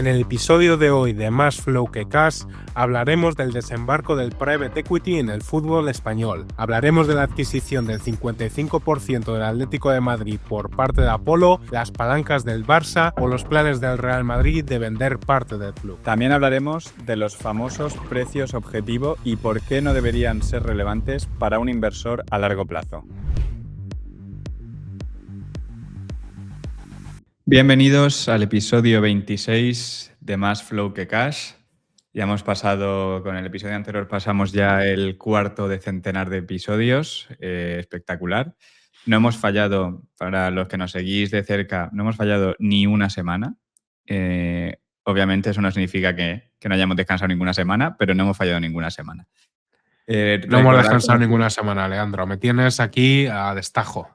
En el episodio de hoy de Más Flow que Cash hablaremos del desembarco del Private Equity en el fútbol español. Hablaremos de la adquisición del 55% del Atlético de Madrid por parte de Apolo, las palancas del Barça o los planes del Real Madrid de vender parte del club. También hablaremos de los famosos precios objetivo y por qué no deberían ser relevantes para un inversor a largo plazo. Bienvenidos al episodio 26 de Más Flow que Cash. Ya hemos pasado, con el episodio anterior pasamos ya el cuarto de centenar de episodios, espectacular. No hemos fallado, para los que nos seguís de cerca, no hemos fallado ni una semana. Obviamente eso no significa que no hayamos descansado ninguna semana, pero no hemos fallado ninguna semana. No hemos descansado ninguna semana, Leandro. Me tienes aquí a destajo.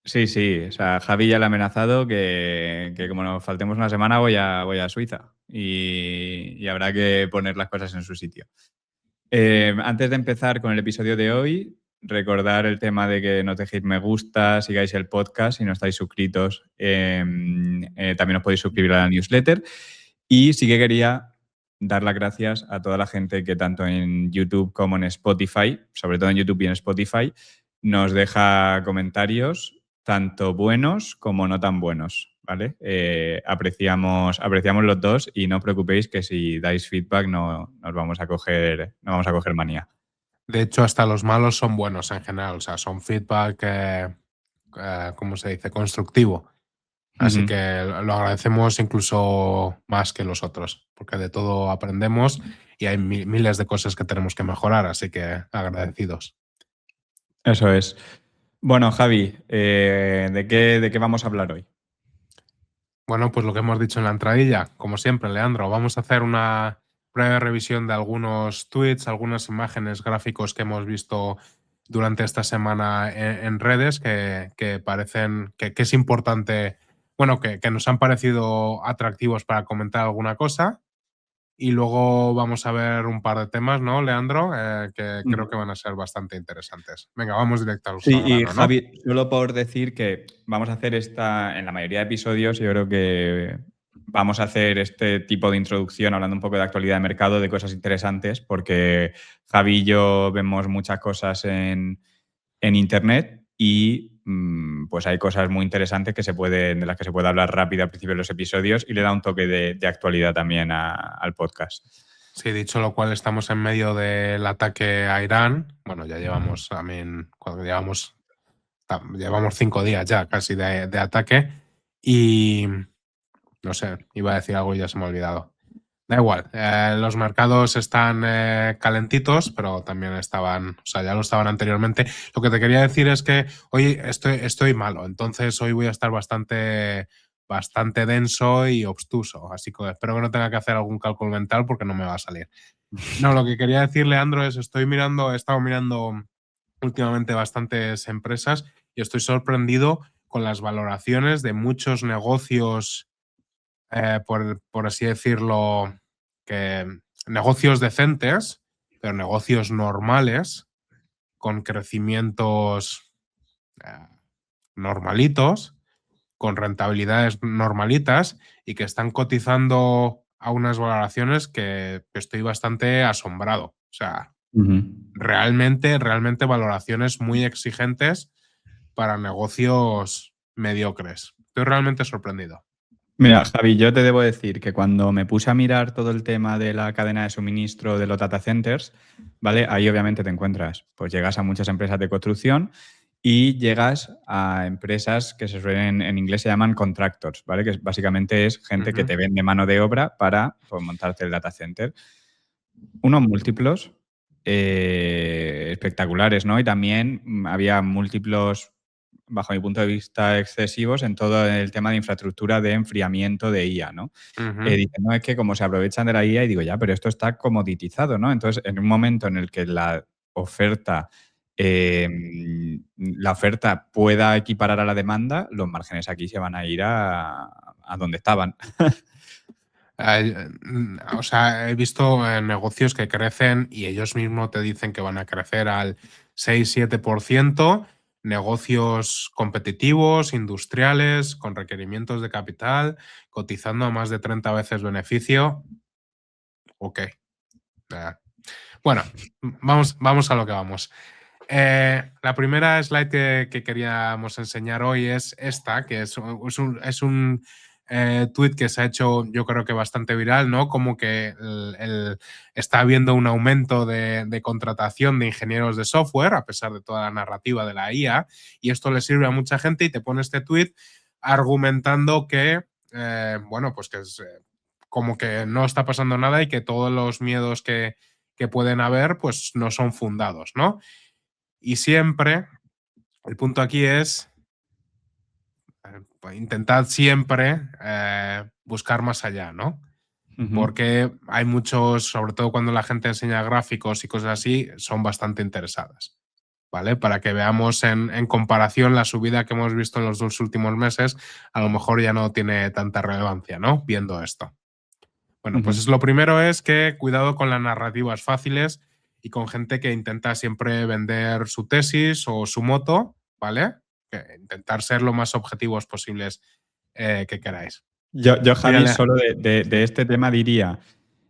Sí. O sea, Javi ya le ha amenazado que como nos faltemos una semana voy a Suiza y habrá que poner las cosas en su sitio. Antes de empezar con el episodio de hoy, recordar el tema de que nos dejéis me gusta, sigáis el podcast. Si no estáis suscritos, también os podéis suscribir a la newsletter. Y sí que quería dar las gracias a toda la gente que tanto en YouTube como en Spotify, sobre todo en YouTube y en Spotify, nos deja comentarios tanto buenos como no tan buenos, ¿vale? Apreciamos los dos y no os preocupéis que si dais feedback no vamos a coger manía. De hecho, hasta los malos son buenos en general, o sea, son feedback, ¿cómo se dice? Constructivo. Así que lo agradecemos incluso más que los otros, porque de todo aprendemos y hay miles de cosas que tenemos que mejorar, así que agradecidos. Eso es. Bueno, Javi, ¿de qué vamos a hablar hoy? Bueno, pues lo que hemos dicho en la entradilla, como siempre, Leandro, vamos a hacer una breve revisión de algunos tweets, algunas imágenes, gráficos que hemos visto durante esta semana en redes que parecen que es importante, bueno, que nos han parecido atractivos para comentar alguna cosa. Y luego vamos a ver un par de temas, ¿no, Leandro? Que creo que van a ser bastante interesantes. Venga, vamos directo al Sí, grano, y ¿no? Javi, solo por decir que vamos a hacer en la mayoría de episodios, yo creo que vamos a hacer este tipo de introducción hablando un poco de actualidad de mercado, de cosas interesantes, porque Javi y yo vemos muchas cosas en Internet y pues hay cosas muy interesantes de las que se puede hablar rápido al principio de los episodios y le da un toque de actualidad también al podcast. Sí, dicho lo cual, estamos en medio del ataque a Irán. Bueno, ya llevamos también, llevamos 5 días ya casi de ataque y no sé, iba a decir algo y ya se me ha olvidado. Da igual, los mercados están calentitos, pero también ya lo estaban anteriormente. Lo que te quería decir es que hoy estoy malo, entonces hoy voy a estar bastante denso y obstuso, así que espero que no tenga que hacer algún cálculo mental porque no me va a salir. No, lo que quería decir, Leandro, es he estado mirando últimamente bastantes empresas y estoy sorprendido con las valoraciones de muchos negocios, por así decirlo, negocios decentes, pero negocios normales, con crecimientos normalitos, con rentabilidades normalitas y que están cotizando a unas valoraciones que estoy bastante asombrado. O sea, realmente valoraciones muy exigentes para negocios mediocres. Estoy realmente sorprendido. Mira, Javi, yo te debo decir que cuando me puse a mirar todo el tema de la cadena de suministro de los data centers, ¿vale? Ahí obviamente te encuentras, pues llegas a muchas empresas de construcción y llegas a empresas que en inglés se llaman contractors, ¿vale? Que básicamente es gente que te vende mano de obra para pues, montarte el data center. Unos múltiplos espectaculares, ¿no? Y también había múltiplos, bajo mi punto de vista, excesivos en todo el tema de infraestructura de enfriamiento de IA, ¿no? Dicen, no, es que como se aprovechan de la IA, y digo, ya, pero esto está comoditizado, ¿no? Entonces, en un momento en el que la oferta pueda equiparar a la demanda, los márgenes aquí se van a ir a donde estaban. O sea, he visto negocios que crecen y ellos mismos te dicen que van a crecer al 6-7%, negocios competitivos, industriales, con requerimientos de capital, cotizando a más de 30 veces beneficio. Ok. Bueno, vamos a lo que vamos. La primera slide que queríamos enseñar hoy es esta, que es un tweet que se ha hecho, yo creo que bastante viral, ¿no? Como que está habiendo un aumento de contratación de ingenieros de software, a pesar de toda la narrativa de la IA, y esto le sirve a mucha gente y te pone este tweet argumentando que, bueno, pues que es como que no está pasando nada y que todos los miedos que pueden haber, pues no son fundados, ¿no? Y siempre, el punto aquí es, intentad siempre buscar más allá, ¿no? Porque hay muchos, sobre todo cuando la gente enseña gráficos y cosas así, son bastante interesadas, ¿vale? Para que veamos en comparación la subida que hemos visto en los 2 últimos meses, a lo mejor ya no tiene tanta relevancia, ¿no? Viendo esto. Bueno, pues lo primero es que cuidado con las narrativas fáciles y con gente que intenta siempre vender su tesis o su moto, ¿vale? Que intentar ser lo más objetivos posibles que queráis. Yo Javi, Mírale. solo de este tema diría,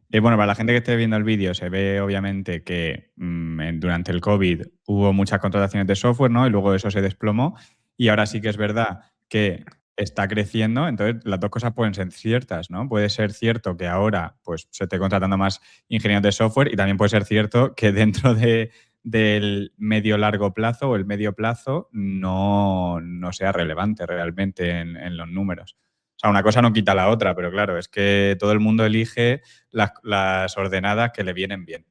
bueno, para la gente que esté viendo el vídeo, se ve obviamente que durante el COVID hubo muchas contrataciones de software, ¿no? Y luego eso se desplomó. Y ahora sí que es verdad que está creciendo. Entonces, las dos cosas pueden ser ciertas, ¿no? Puede ser cierto que ahora pues, se esté contratando más ingenieros de software y también puede ser cierto que dentro del medio-largo plazo o el medio plazo no sea relevante realmente en los números. O sea, una cosa no quita la otra, pero claro, es que todo el mundo elige las ordenadas que le vienen bien.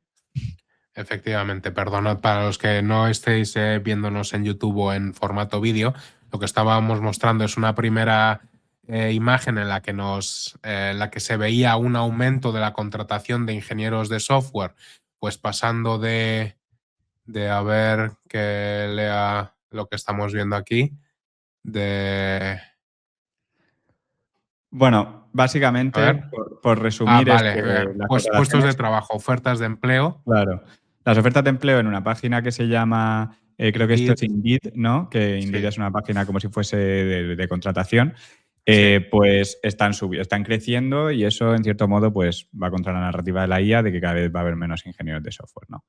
Efectivamente, perdonad para los que no estéis viéndonos en YouTube o en formato vídeo, lo que estábamos mostrando es una primera imagen en la que la que se veía un aumento de la contratación de ingenieros de software, pues pasando de a ver que lea lo que estamos viendo aquí, de... Bueno, A básicamente, ver. por resumir, es que Vale. las Pues puestos de contrataciones, trabajo, ofertas de empleo. claro, las ofertas de empleo en una página que se llama, creo que esto Indeed. es Indeed, ¿no? Que Indeed Sí, es una página como si fuese de contratación, sí. pues están creciendo y eso, en cierto modo, pues va contra la narrativa de la IA de que cada vez va a haber menos ingenieros de software, ¿no?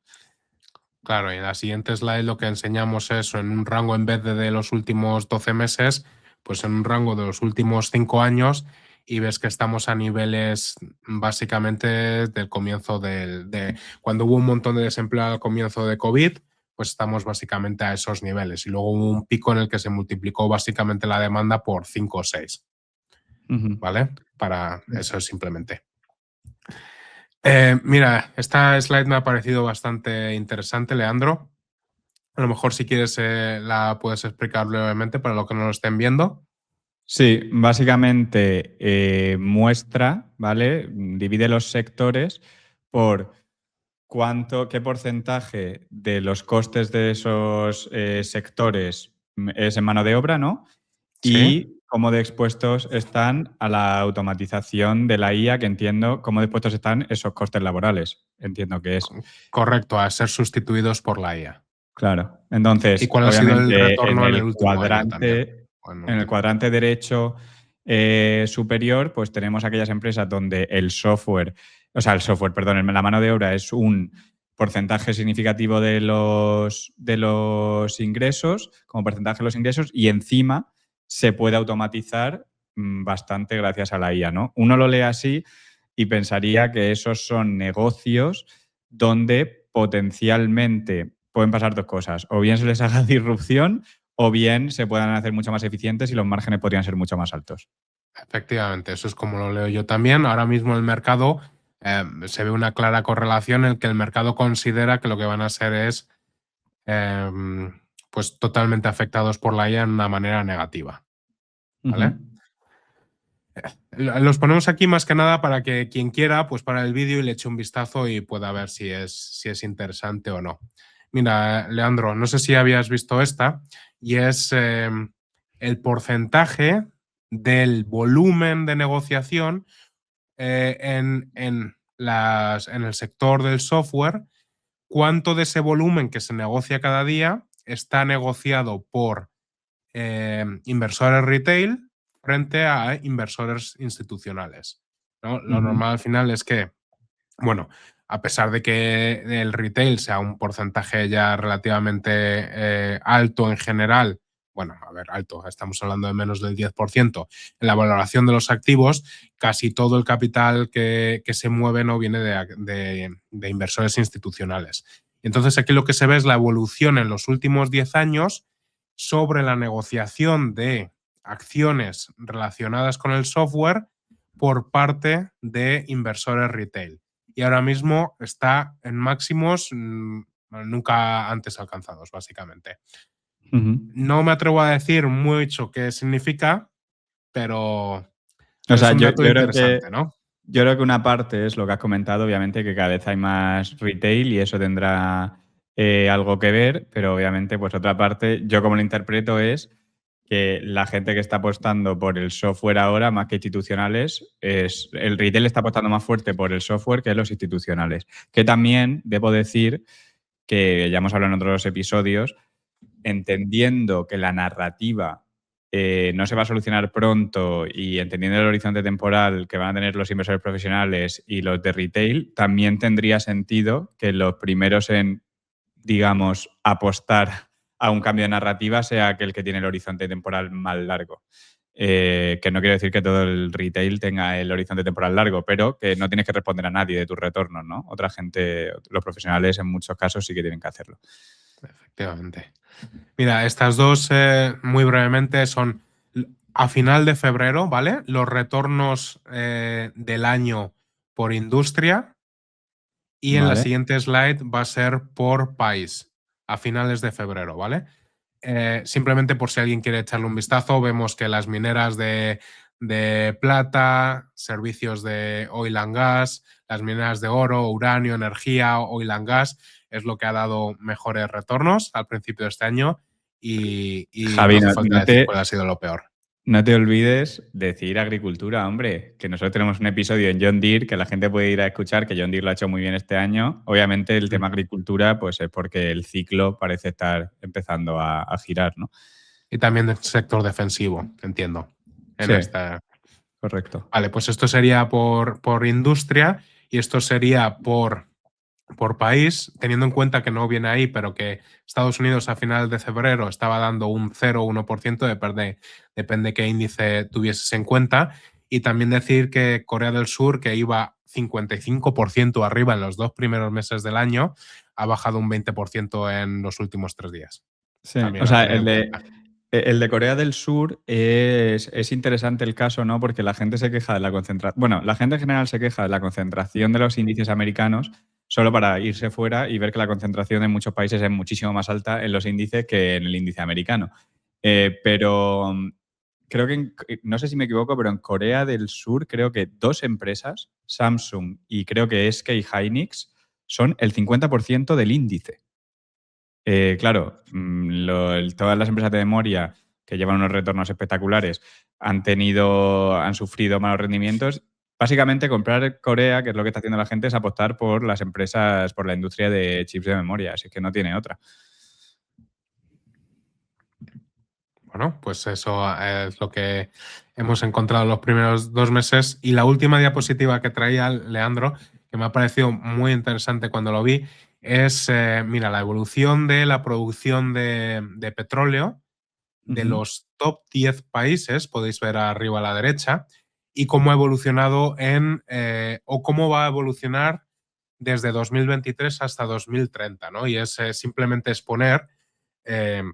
Claro, y en la siguiente slide lo que enseñamos es en un rango en vez de los últimos 12 meses, pues en un rango de los últimos 5 años y ves que estamos a niveles básicamente del comienzo de cuando hubo un montón de desempleo al comienzo de COVID, pues estamos básicamente a esos niveles y luego hubo un pico en el que se multiplicó básicamente la demanda por 5 o 6, ¿vale? Para eso simplemente. Mira, esta slide me ha parecido bastante interesante, Leandro. A lo mejor si quieres la puedes explicar brevemente para los que no lo estén viendo. Sí, básicamente muestra, ¿vale? Divide los sectores por qué porcentaje de los costes de esos sectores es en mano de obra, ¿no? Sí, Y cómo de expuestos están a la automatización de la IA, que entiendo cómo de expuestos están esos costes laborales. Entiendo que es. correcto, a ser sustituidos por la IA. Claro. ¿Y Entonces, cuál ha sido el obviamente, retorno en el último año también? O en el en el último. cuadrante derecho superior, pues tenemos aquellas empresas donde el software, perdón, la mano de obra es un porcentaje significativo de los ingresos, como porcentaje de los ingresos, y encima se puede automatizar bastante gracias a la IA, ¿no? Uno lo lee así y pensaría que esos son negocios donde potencialmente pueden pasar dos cosas. O bien se les haga disrupción o bien se puedan hacer mucho más eficientes y los márgenes podrían ser mucho más altos. Efectivamente, eso es como lo leo yo también. Ahora mismo el mercado se ve una clara correlación en el que el mercado considera que lo que van a ser es pues totalmente afectados por la IA en una manera negativa. ¿Vale? Los ponemos aquí más que nada para que quien quiera, pues para el vídeo y le eche un vistazo y pueda ver si es interesante o no. Mira, Leandro, no sé si habías visto esta, y es el porcentaje del volumen de negociación en el sector del software, cuánto de ese volumen que se negocia cada día está negociado por inversores retail frente a inversores institucionales, ¿no? Lo normal al final es que, bueno, a pesar de que el retail sea un porcentaje ya relativamente alto en general, bueno, a ver, alto, estamos hablando de menos del 10%, en la valoración de los activos, casi todo el capital que se mueve no viene de inversores institucionales. Entonces, aquí lo que se ve es la evolución en los últimos 10 años sobre la negociación de acciones relacionadas con el software por parte de inversores retail. Y ahora mismo está en máximos nunca antes alcanzados, básicamente. No me atrevo a decir mucho qué significa, pero O sea, es un yo dato creo que interesante, ¿no? yo creo que una parte es lo que has comentado, obviamente, que cada vez hay más retail y eso tendrá algo que ver, pero obviamente, pues otra parte, yo como lo interpreto es que la gente que está apostando por el software ahora, más que institucionales, es el retail está apostando más fuerte por el software que los institucionales. Que también debo decir que ya hemos hablado en otros episodios, entendiendo que la narrativa no se va a solucionar pronto y entendiendo el horizonte temporal que van a tener los inversores profesionales y los de retail, también tendría sentido que los primeros en, digamos, apostar a un cambio de narrativa sea aquel que tiene el horizonte temporal más largo. Que no quiere decir que todo el retail tenga el horizonte temporal largo, pero que no tienes que responder a nadie de tus retornos, ¿no? Otra gente, los profesionales en muchos casos sí que tienen que hacerlo. Efectivamente. Mira, estas dos, muy brevemente, son a final de febrero, ¿vale? Los retornos del año por industria y en la Vale. siguiente slide va a ser por país, a finales de febrero, ¿vale? Simplemente por si alguien quiere echarle un vistazo, vemos que las mineras de plata, servicios de oil and gas, las mineras de oro, uranio, energía, oil and gas, es lo que ha dado mejores retornos al principio de este año y no Javi, hace falta decir cuál ha sido lo peor. no te olvides de decir agricultura, hombre, que nosotros tenemos un episodio en John Deere que la gente puede ir a escuchar, que John Deere lo ha hecho muy bien este año. Obviamente el tema agricultura pues es porque el ciclo parece estar empezando a girar, ¿no? Y también del sector defensivo, entiendo. En Sí, esta. correcto. Vale, pues esto sería por industria y esto sería por país, teniendo en cuenta que no viene ahí, pero que Estados Unidos a finales de febrero estaba dando un 0,1%, depende qué índice tuvieses en cuenta. Y también decir que Corea del Sur, que iba 55% arriba en los 2 primeros meses del año, ha bajado un 20% en los últimos 3 días. Sí, También o a sea, tener en cuenta. el de Corea del Sur es interesante el caso, ¿no? Porque la gente se queja de la concentración. Bueno, la gente en general se queja de la concentración de los índices americanos solo para irse fuera y ver que la concentración en muchos países es muchísimo más alta en los índices que en el índice americano. Pero creo que, no sé si me equivoco, pero en Corea del Sur creo que 2 empresas, Samsung y creo que SK Hynix, son el 50% del índice. Claro, todas las empresas de memoria que llevan unos retornos espectaculares han sufrido malos rendimientos. Básicamente, comprar Corea, que es lo que está haciendo la gente, es apostar por las empresas, por la industria de chips de memoria, así que no tiene otra. Bueno, pues eso es lo que hemos encontrado los primeros 2 meses. Y la última diapositiva que traía Leandro, que me ha parecido muy interesante cuando lo vi, es, mira, la evolución de la producción de petróleo de los top 10 países, podéis ver arriba a la derecha, y cómo ha evolucionado o cómo va a evolucionar desde 2023 hasta 2030, ¿no? Y es simplemente exponer el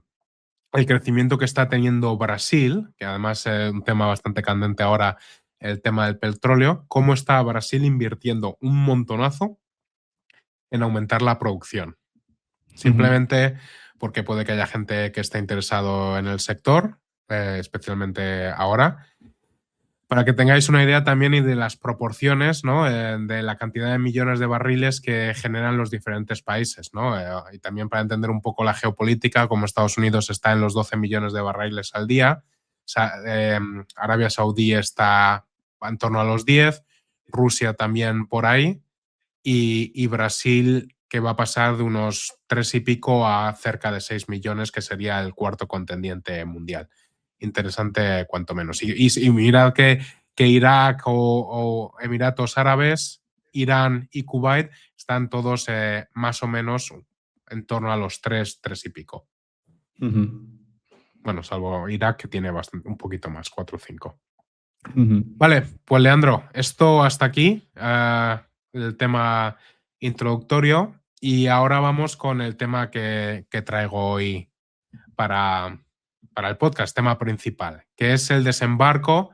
crecimiento que está teniendo Brasil, que además es un tema bastante candente ahora, el tema del petróleo, cómo está Brasil invirtiendo un montonazo en aumentar la producción. Simplemente porque puede que haya gente que esté interesado en el sector, especialmente ahora. Para que tengáis una idea también y de las proporciones, ¿no? De la cantidad de millones de barriles que generan los diferentes países, ¿no? Y también para entender un poco la geopolítica, como Estados Unidos está en los 12 millones de barriles al día, Arabia Saudí está en torno a los 10, Rusia también por ahí, y Brasil que va a pasar de unos 3 y pico a cerca de 6 millones, que sería el cuarto contendiente mundial. Interesante cuanto menos. Y mirad que Irak o Emiratos Árabes, Irán y Kuwait están todos más o menos en torno a los 3 y pico. Bueno, salvo Irak, que tiene un poquito más, 4 o 5. Vale, pues Leandro, esto hasta aquí, el tema introductorio, y ahora vamos con el tema que traigo hoy para el podcast, tema principal, que es el desembarco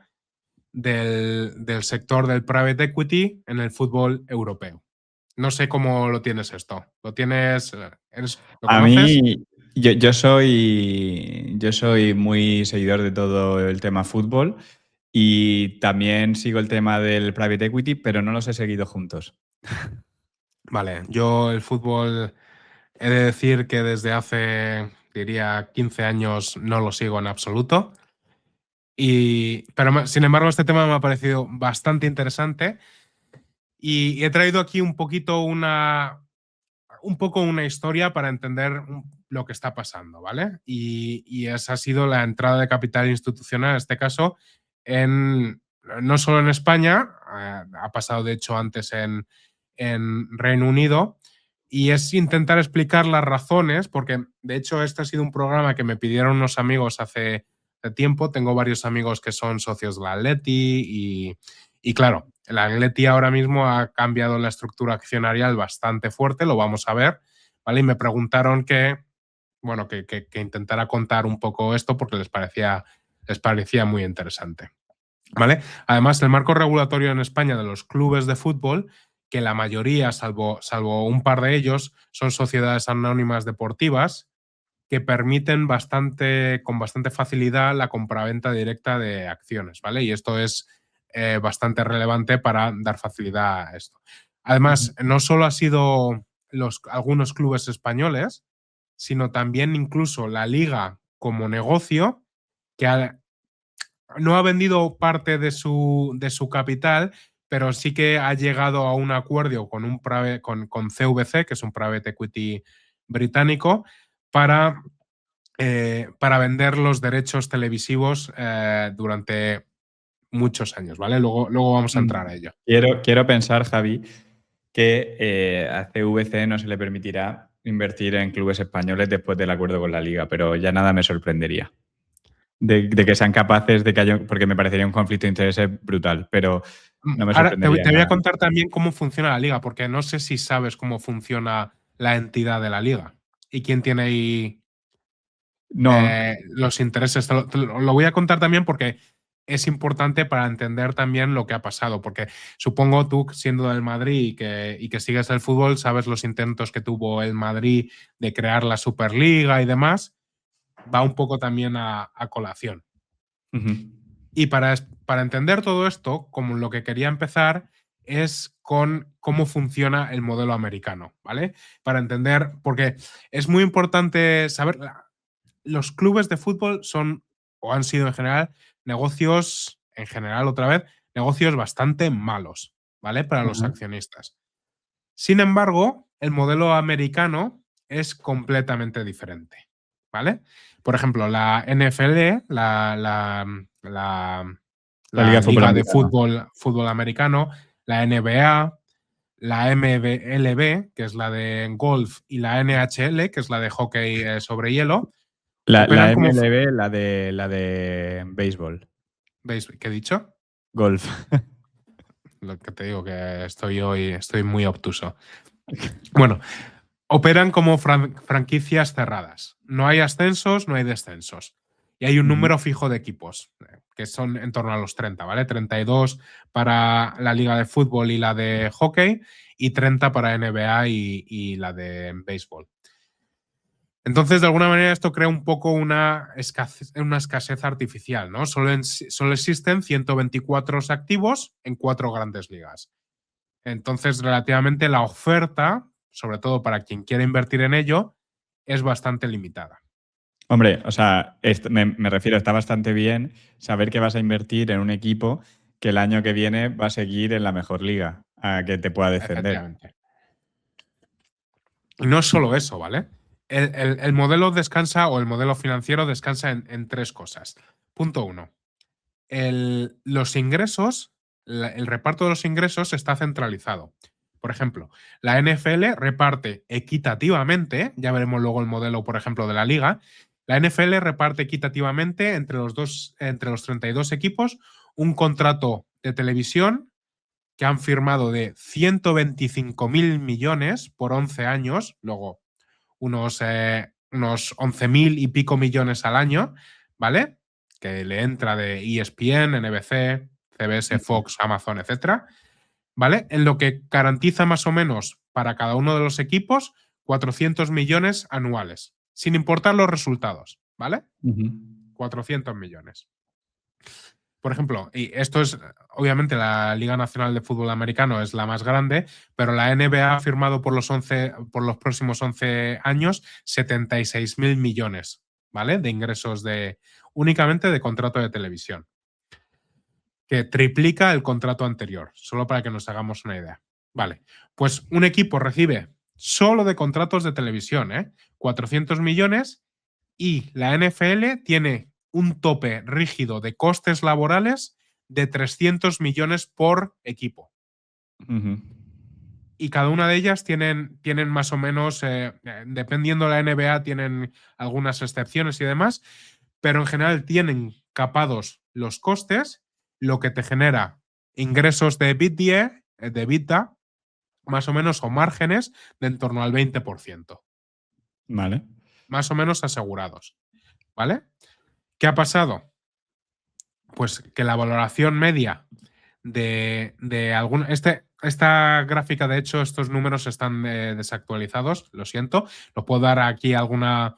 del sector del private equity en el fútbol europeo. No sé cómo lo tienes esto. ¿Lo tienes? ¿Lo A conoces? mí, yo soy muy seguidor de todo el tema fútbol y también sigo el tema del private equity, pero no los he seguido juntos. Vale, yo el fútbol he de decir que desde hace, diría, 15 años no lo sigo en absoluto. Pero sin embargo, este tema me ha parecido bastante interesante y he traído aquí un poco una historia para entender lo que está pasando, ¿vale? Y esa ha sido la entrada de capital institucional, en este caso, no solo en España, ha pasado de hecho antes en Reino Unido, y es intentar explicar las razones, porque de hecho este ha sido un programa que me pidieron unos amigos hace tiempo. Tengo varios amigos que son socios de la Atleti y claro, el Atleti ahora mismo ha cambiado la estructura accionarial bastante fuerte, lo vamos a ver, ¿vale? Y me preguntaron que intentara contar un poco esto porque les parecía muy interesante, ¿vale? Además, el marco regulatorio en España de los clubes de fútbol, que la mayoría, salvo un par de ellos, son sociedades anónimas deportivas que permiten con bastante facilidad la compraventa directa de acciones, ¿vale? Y esto es bastante relevante para dar facilidad a esto. Además, no solo ha sido algunos clubes españoles, sino también incluso la liga como negocio, que no ha vendido parte de su capital, pero sí que ha llegado a un acuerdo con CVC, que es un private equity británico, para vender los derechos televisivos durante muchos años, ¿vale? Luego vamos a entrar a ello. Quiero pensar, Javi, que a CVC no se le permitirá invertir en clubes españoles después del acuerdo con la Liga, pero ya nada me sorprendería de que sean capaces de que haya, porque me parecería un conflicto de intereses brutal, pero no me Ahora te sorprendería voy a nada. contar también cómo funciona la liga, porque no sé si sabes cómo funciona la entidad de la liga y quién tiene ahí No, los intereses. Te lo voy a contar también porque es importante para entender también lo que ha pasado, porque supongo tú, siendo del Madrid y que sigues el fútbol, sabes los intentos que tuvo el Madrid de crear la Superliga y demás, va un poco también a colación. Y para entender todo esto, como lo que quería empezar es con cómo funciona el modelo americano, ¿vale? Para entender, porque es muy importante saber, los clubes de fútbol son, o han sido en general, negocios, en general otra vez, negocios bastante malos, ¿vale? Para los accionistas. Sin embargo, el modelo americano es completamente diferente, ¿vale? Por ejemplo, la NFL, la Liga la de Fútbol Liga de Americano. Fútbol Americano, la NBA, la MLB, que es la de golf, y la NHL, que es la de hockey sobre hielo, La operan como... MLB, la de béisbol, ¿Veis qué he dicho? golf. Lo que te digo, que estoy muy obtuso. Bueno, operan como franquicias cerradas. No hay ascensos, no hay descensos. Y hay un número fijo de equipos, que son en torno a los 30, ¿vale? 32 para la liga de fútbol y la de hockey, y 30 para NBA y la de béisbol. Entonces, de alguna manera, esto crea un poco una escasez artificial, ¿no? Solo existen 124 activos en 4 grandes ligas. Entonces, relativamente la oferta, sobre todo para quien quiere invertir en ello, es bastante limitada. Hombre, o sea, me refiero, está bastante bien saber que vas a invertir en un equipo que el año que viene va a seguir en la mejor liga, a que te pueda descender. Efectivamente. Y no es solo eso, ¿vale? El modelo descansa, o el modelo financiero descansa en tres cosas. Punto uno. Los ingresos, el reparto de los ingresos está centralizado. Por ejemplo, la NFL reparte equitativamente, ya veremos luego el modelo, por ejemplo, de la liga. La NFL reparte equitativamente entre los 32 equipos un contrato de televisión que han firmado de 125.000 millones por 11 años, luego unos 11.000 y pico millones al año, ¿vale? Que le entra de ESPN, NBC, CBS, Fox, Amazon, etcétera, ¿vale? En lo que garantiza más o menos para cada uno de los equipos 400 millones anuales, sin importar los resultados, ¿vale? 400 millones. Por ejemplo, y esto es, obviamente, la Liga Nacional de Fútbol Americano es la más grande, pero la NBA ha firmado por los próximos 11 años 76.000 millones, ¿vale? De ingresos únicamente de contrato de televisión, que triplica el contrato anterior, solo para que nos hagamos una idea. Vale, pues un equipo recibe solo de contratos de televisión, 400 millones, y la NFL tiene un tope rígido de costes laborales de 300 millones por equipo. Y cada una de ellas tienen más o menos, dependiendo de la NBA, tienen algunas excepciones y demás, pero en general tienen capados los costes, lo que te genera ingresos de EBITDA, más o menos, o márgenes de en torno al 20%. Vale. Más o menos asegurados. ¿Vale? ¿Qué ha pasado? Pues que la valoración media de algún. Esta gráfica, de hecho, estos números están desactualizados, lo siento. Os puedo dar aquí alguna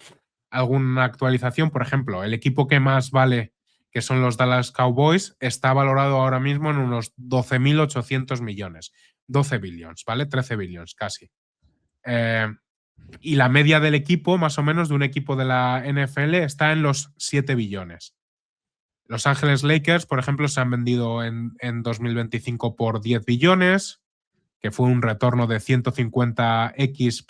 actualización. Por ejemplo, el equipo que más vale, que son los Dallas Cowboys, está valorado ahora mismo en unos 12.800 millones. 12 billions, ¿vale? 13 billions casi. Y la media del equipo, más o menos, de un equipo de la NFL está en los 7 billones. Los Ángeles Lakers, por ejemplo, se han vendido en 2025 por 10 billones, que fue un retorno de 150x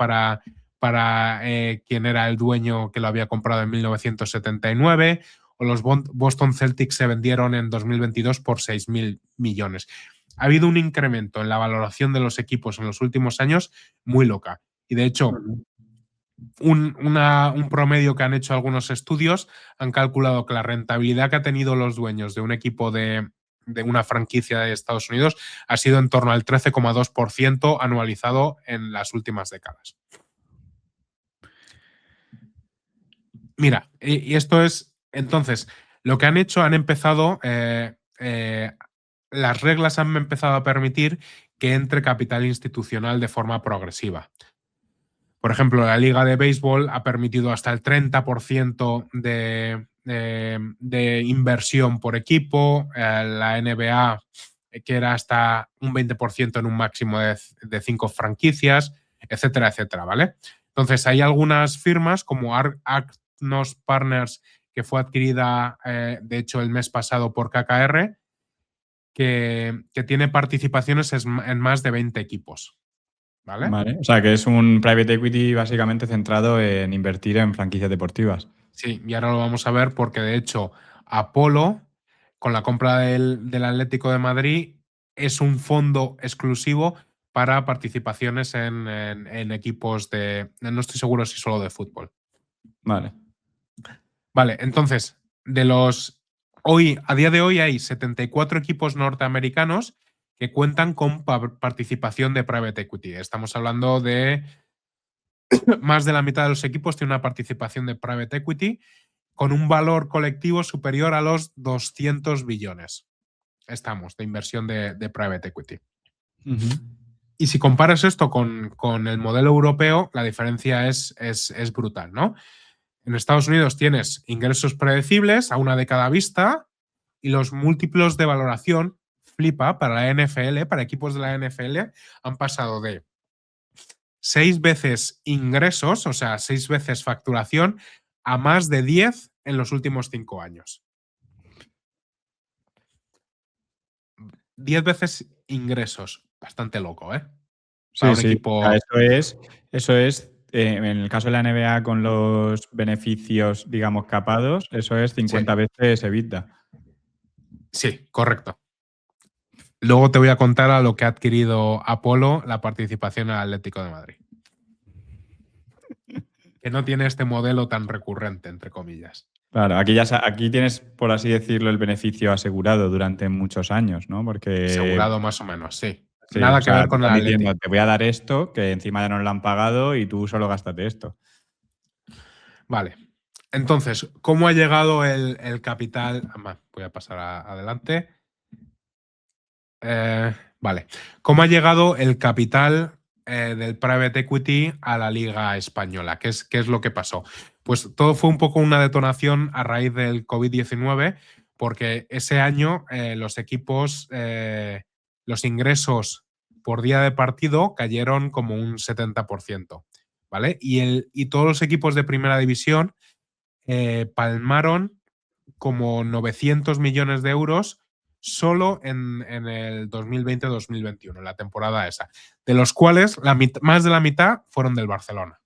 para quien era el dueño que lo había comprado en 1979. O los Boston Celtics se vendieron en 2022 por 6.000 millones. Ha habido un incremento en la valoración de los equipos en los últimos años muy loca. Y de hecho, un promedio que han hecho algunos estudios han calculado que la rentabilidad que ha tenido los dueños de un equipo de una franquicia de Estados Unidos ha sido en torno al 13,2% anualizado en las últimas décadas. Mira, y esto es, entonces, lo que han hecho, han empezado, las reglas han empezado a permitir que entre capital institucional de forma progresiva. Por ejemplo, la Liga de Béisbol ha permitido hasta el 30% de inversión por equipo. La NBA, que era hasta un 20% en un máximo de 5 franquicias, etcétera, etcétera, ¿vale? Entonces, hay algunas firmas como Agnos Partners, que fue adquirida, de hecho, el mes pasado por KKR, que tiene participaciones en más de 20 equipos. ¿Vale? Vale. O sea, que es un private equity básicamente centrado en invertir en franquicias deportivas. Sí, y ahora lo vamos a ver porque, de hecho, Apolo, con la compra del Atlético de Madrid, es un fondo exclusivo para participaciones en equipos no estoy seguro si solo de fútbol. Vale. Vale, entonces, a día de hoy hay 74 equipos norteamericanos que cuentan con participación de private equity. Estamos hablando de más de la mitad de los equipos tiene una participación de private equity con un valor colectivo superior a los 200 billones. Estamos de inversión de private equity. Y si comparas esto con el modelo europeo, la diferencia es brutal, ¿no? En Estados Unidos tienes ingresos predecibles a una década vista y los múltiplos de valoración, flipa, para la NFL, para equipos de la NFL, han pasado de 6 veces ingresos, o sea, 6 veces facturación, a más de 10 en los últimos 5 años. 10 veces ingresos. Bastante loco, ¿eh? Sí, sí. Equipo... Eso es en el caso de la NBA con los beneficios, digamos, capados, eso es 50 veces EBITDA. Sí, correcto. Luego te voy a contar a lo que ha adquirido Apolo la participación en el Atlético de Madrid. Que no tiene este modelo tan recurrente, entre comillas. Claro, aquí tienes, por así decirlo, el beneficio asegurado durante muchos años, ¿no? Porque Asegurado más o menos, sí. sí, Nada o que sea, ver te con el están diciendo, Atlético. te voy a dar esto, que encima ya no lo han pagado y tú solo gástate esto. Vale. Entonces, ¿cómo ha llegado el capital? Voy a pasar adelante. Vale. ¿Cómo ha llegado el capital del private equity a la Liga Española? ¿Qué es lo que pasó? Pues todo fue un poco una detonación a raíz del COVID-19, porque ese año los equipos, los ingresos por día de partido cayeron como un 70%, ¿vale? Y todos los equipos de primera división palmaron como 900 millones de euros solo en el 2020-2021, la temporada esa, de los cuales más de la mitad fueron del Barcelona.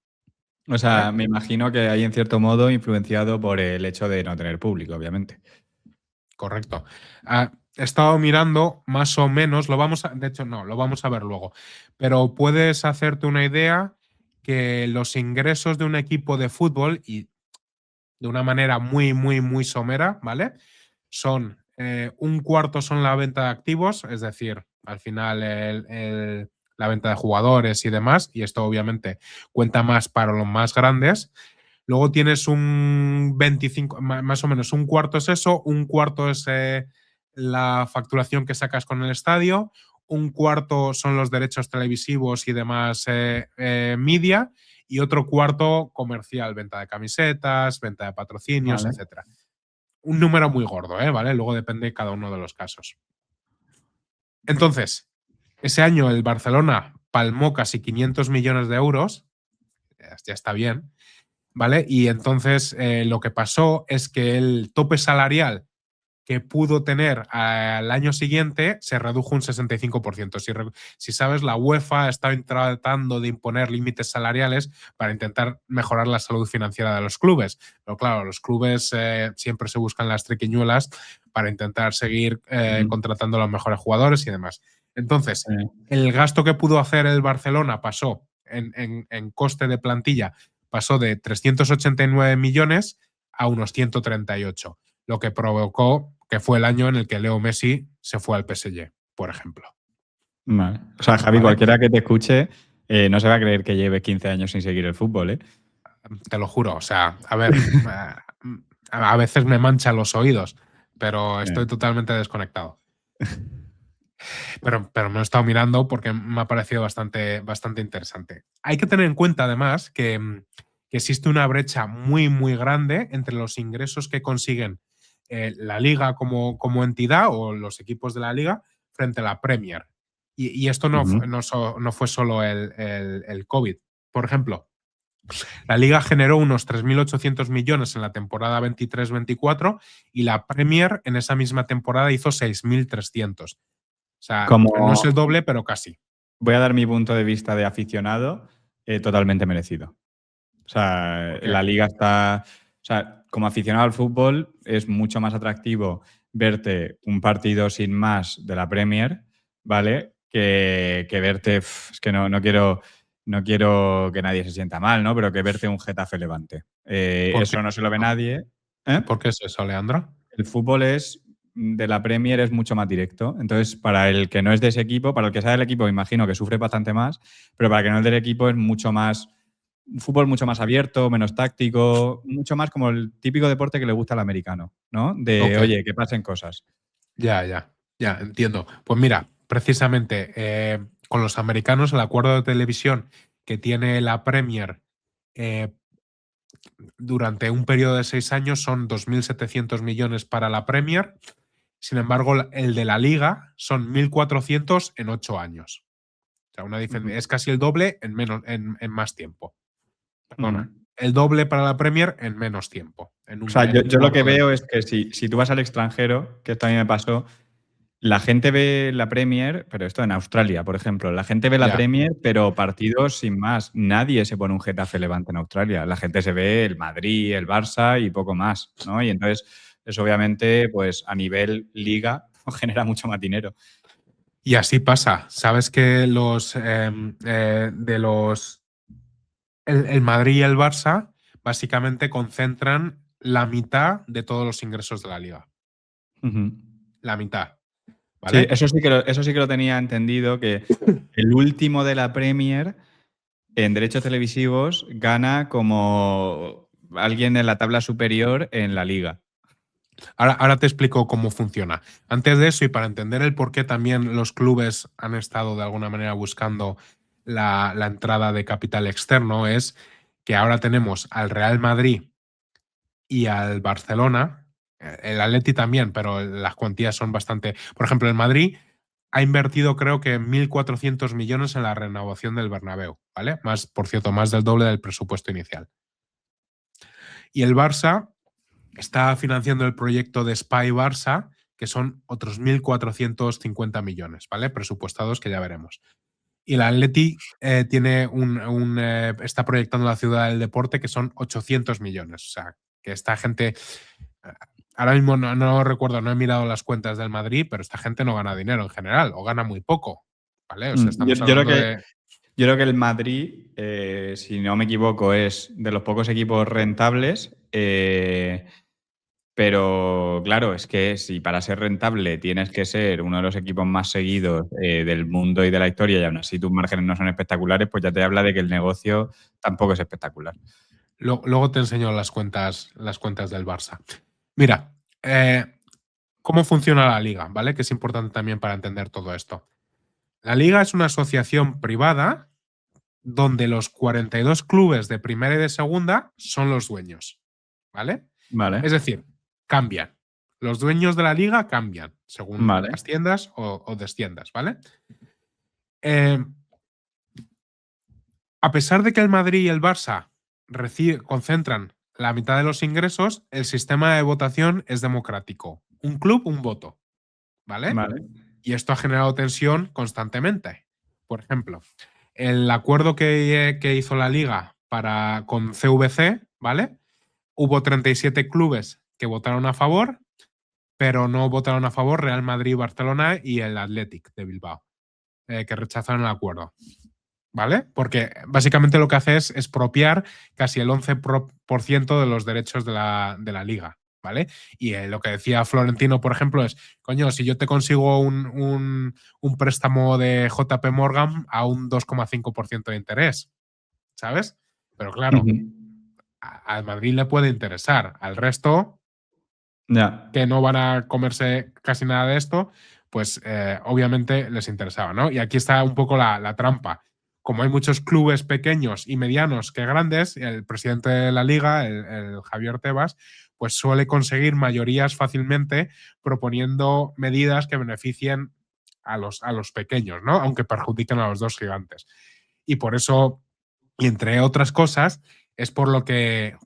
O sea, ¿Vale? me imagino que hay en cierto modo influenciado por el hecho de no tener público, obviamente. Correcto. He estado mirando más o menos, de hecho no, lo vamos a ver luego, pero puedes hacerte una idea que los ingresos de un equipo de fútbol, y de una manera muy, muy, muy somera, ¿vale? Son un cuarto son la venta de activos, es decir, al final la venta de jugadores y demás, y esto obviamente cuenta más para los más grandes. Luego tienes un 25, más o menos un cuarto es eso, un cuarto es la facturación que sacas con el estadio, un cuarto son los derechos televisivos y demás media, y otro cuarto comercial, venta de camisetas, venta de patrocinios, Vale. etcétera. Un número muy gordo, ¿vale? Luego depende de cada uno de los casos. Entonces, ese año el Barcelona palmó casi 500 millones de euros, ya está bien, ¿vale? Y entonces lo que pasó es que el tope salarial que pudo tener al año siguiente se redujo un 65%. Si sabes, la UEFA está tratando de imponer límites salariales para intentar mejorar la salud financiera de los clubes. Pero claro, los clubes siempre se buscan las triquiñuelas para intentar seguir contratando a los mejores jugadores y demás. Entonces, el gasto que pudo hacer el Barcelona pasó en coste de plantilla, pasó de 389 millones a unos 138, lo que provocó que fue el año en el que Leo Messi se fue al PSG, por ejemplo. Vale. O sea, Javi, ¿Vale? cualquiera que te escuche no se va a creer que lleve 15 años sin seguir el fútbol, ¿eh? Te lo juro, o sea, a ver, a veces me manchan los oídos, pero estoy totalmente desconectado. Pero me lo he estado mirando porque me ha parecido bastante, bastante interesante. Hay que tener en cuenta, además, que existe una brecha muy, muy grande entre los ingresos que consiguen la liga como entidad o los equipos de la liga frente a la Premier. Y esto no fue solo el COVID. Por ejemplo, la liga generó unos 3.800 millones en la temporada 23-24 y la Premier en esa misma temporada hizo 6.300. O sea, no es el doble, pero casi. Voy a dar mi punto de vista de aficionado, totalmente merecido. O sea, la liga está... O sea, como aficionado al fútbol es mucho más atractivo verte un partido sin más de la Premier, ¿vale? Que verte... Es que no quiero que nadie se sienta mal, ¿no? Pero que verte un Getafe Levante. Eso no se lo ve nadie. ¿Por qué es eso, Leandro? El fútbol de la Premier es mucho más directo. Entonces, para el que no es de ese equipo, para el que sea del equipo, imagino que sufre bastante más, pero para el que no es del equipo es mucho más, un fútbol mucho más abierto, menos táctico, mucho más como el típico deporte que le gusta al americano, ¿no? Oye, que pasen cosas. Ya, entiendo. Pues mira, precisamente con los americanos, el acuerdo de televisión que tiene la Premier durante un periodo de 6 años son 2.700 millones para la Premier. Sin embargo, el de la Liga son 1.400 en 8 años. O sea, una diferencia. Es casi el doble en más tiempo. Perdona. El doble para la Premier en menos tiempo. O sea, yo lo que veo es que si tú vas al extranjero, que esto a mí me pasó, la gente ve la Premier, pero esto en Australia, por ejemplo, la gente ve la Ya. Premier, pero partidos sin más. Nadie se pone un Getafe Levante en Australia. La gente se ve el Madrid, el Barça y poco más, ¿no? Y entonces, eso obviamente, pues a nivel liga, genera mucho más dinero. Y así pasa. Sabes que el Madrid y el Barça básicamente concentran la mitad de todos los ingresos de la liga. Ujú. La mitad. Sí, ¿Vale? eso sí que lo tenía entendido, que el último de la Premier en derechos televisivos gana como alguien en la tabla superior en la liga. Ahora te explico cómo funciona. Antes de eso, y para entender el por qué también los clubes han estado de alguna manera buscando la entrada de capital externo, es que ahora tenemos al Real Madrid y al Barcelona, el Atleti también, pero las cuantías son bastante. Por ejemplo, el Madrid ha invertido creo que 1.400 millones en la renovación del Bernabéu, ¿vale? Más, por cierto, más del doble del presupuesto inicial. Y el Barça está financiando el proyecto de Spy Barça, que son otros 1.450 millones, ¿vale? Presupuestados, que ya veremos. Y el Atleti está proyectando la ciudad del deporte, que son 800 millones. O sea, que esta gente. Ahora mismo no recuerdo, no he mirado las cuentas del Madrid, pero esta gente no gana dinero en general, o gana muy poco, ¿vale? O sea, Yo, estamos yo creo hablando que, de. yo creo que el Madrid, si no me equivoco, es de los pocos equipos rentables. Pero claro, es que si para ser rentable tienes que ser uno de los equipos más seguidos del mundo y de la historia y aún así tus márgenes no son espectaculares, pues ya te habla de que el negocio tampoco es espectacular. Luego te enseño las cuentas del Barça. Mira, ¿cómo funciona la liga? ¿Vale? Que es importante también para entender todo esto. La liga es una asociación privada donde los 42 clubes de primera y de segunda son los dueños. ¿Vale? Vale, Es decir, cambian. Los dueños de la liga cambian según vale. asciendas o desciendas, ¿vale? Eh, a pesar de que el Madrid y el Barça concentran la mitad de los ingresos, el sistema de votación es democrático. Un club, un voto, ¿vale? Vale. Y esto ha generado tensión constantemente. Por ejemplo, el acuerdo que hizo la liga con CVC, ¿vale? Hubo 37 clubes que votaron a favor, pero no votaron a favor Real Madrid, Barcelona y el Athletic de Bilbao, que rechazaron el acuerdo. ¿Vale? Porque básicamente lo que hace es expropiar casi el 11% de los derechos de la liga. ¿Vale? Y lo que decía Florentino, por ejemplo, es, coño, si yo te consigo un préstamo de JP Morgan a un 2,5% de interés, ¿sabes? Pero claro, Ujú. al Madrid le puede interesar, al resto Ya. que no van a comerse casi nada de esto, pues obviamente les interesaba, ¿no? Y aquí está un poco la trampa. Como hay muchos clubes pequeños y medianos que grandes, el presidente de la liga, el Javier Tebas, pues suele conseguir mayorías fácilmente proponiendo medidas que beneficien a los pequeños, ¿no? Aunque perjudiquen a los dos gigantes. Y por eso, y entre otras cosas, es por lo que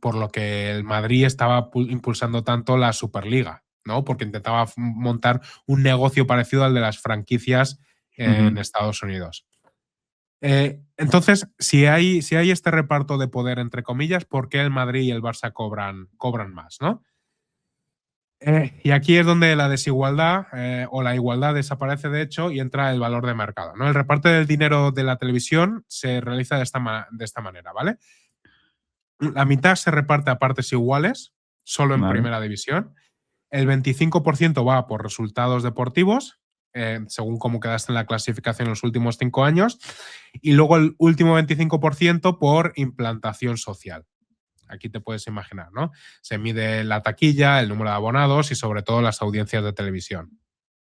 el Madrid estaba impulsando tanto la Superliga, ¿no? Porque intentaba montar un negocio parecido al de las franquicias en Ujú. Estados Unidos. Entonces, si hay este reparto de poder, entre comillas, ¿por qué el Madrid y el Barça cobran más, ¿no? Y aquí es donde la desigualdad o la igualdad desaparece, de hecho, y entra el valor de mercado, ¿no? El reparto del dinero de la televisión se realiza de esta manera, ¿vale? La mitad se reparte a partes iguales, solo en Vale. primera división. El 25% va por resultados deportivos, según cómo quedaste en la clasificación en los últimos 5 años. Y luego el último 25% por implantación social. Aquí te puedes imaginar, ¿no? Se mide la taquilla, el número de abonados y sobre todo las audiencias de televisión.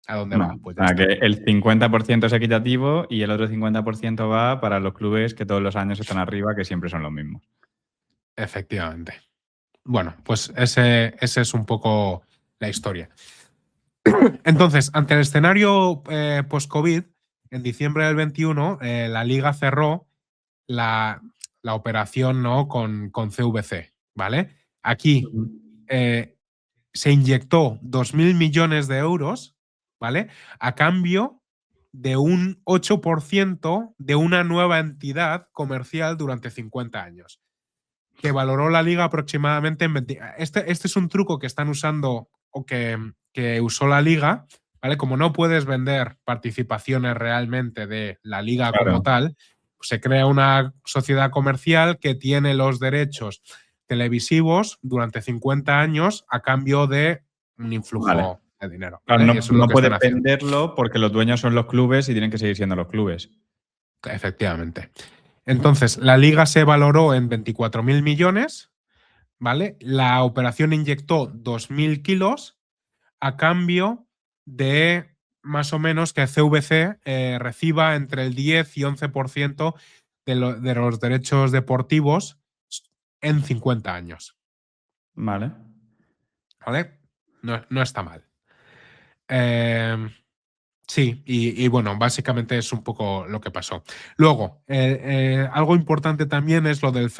¿A dónde Vale. va? Pues O ya sea, que está. el 50% es equitativo y el otro 50% va para los clubes que todos los años están arriba, que siempre son los mismos. Efectivamente. Bueno, pues ese es un poco la historia. Entonces, ante el escenario post-COVID, en diciembre del 21, la liga cerró la operación, ¿no? con CVC, ¿vale? Aquí Ujú. se inyectó 2.000 millones de euros ¿vale? A cambio de un 8% de una nueva entidad comercial durante 50 años, que valoró la liga aproximadamente en 20. Este es un truco que están usando o que usó la liga, ¿vale? Como no puedes vender participaciones realmente de la liga como tal, se crea una sociedad comercial que tiene los derechos televisivos durante 50 años a cambio de un influjo de dinero. Claro, ¿vale? Y eso es lo no que puedes están haciendo. venderlo porque los dueños son los clubes y tienen que seguir siendo los clubes. Efectivamente. Entonces, la liga se valoró en 24.000 millones, ¿vale? La operación inyectó 2.000 kilos a cambio de más o menos que CVC reciba entre el 10 y 11% de los derechos deportivos en 50 años. Vale. ¿Vale? No está mal. Sí, y bueno, básicamente es un poco lo que pasó. Luego, algo importante también es lo del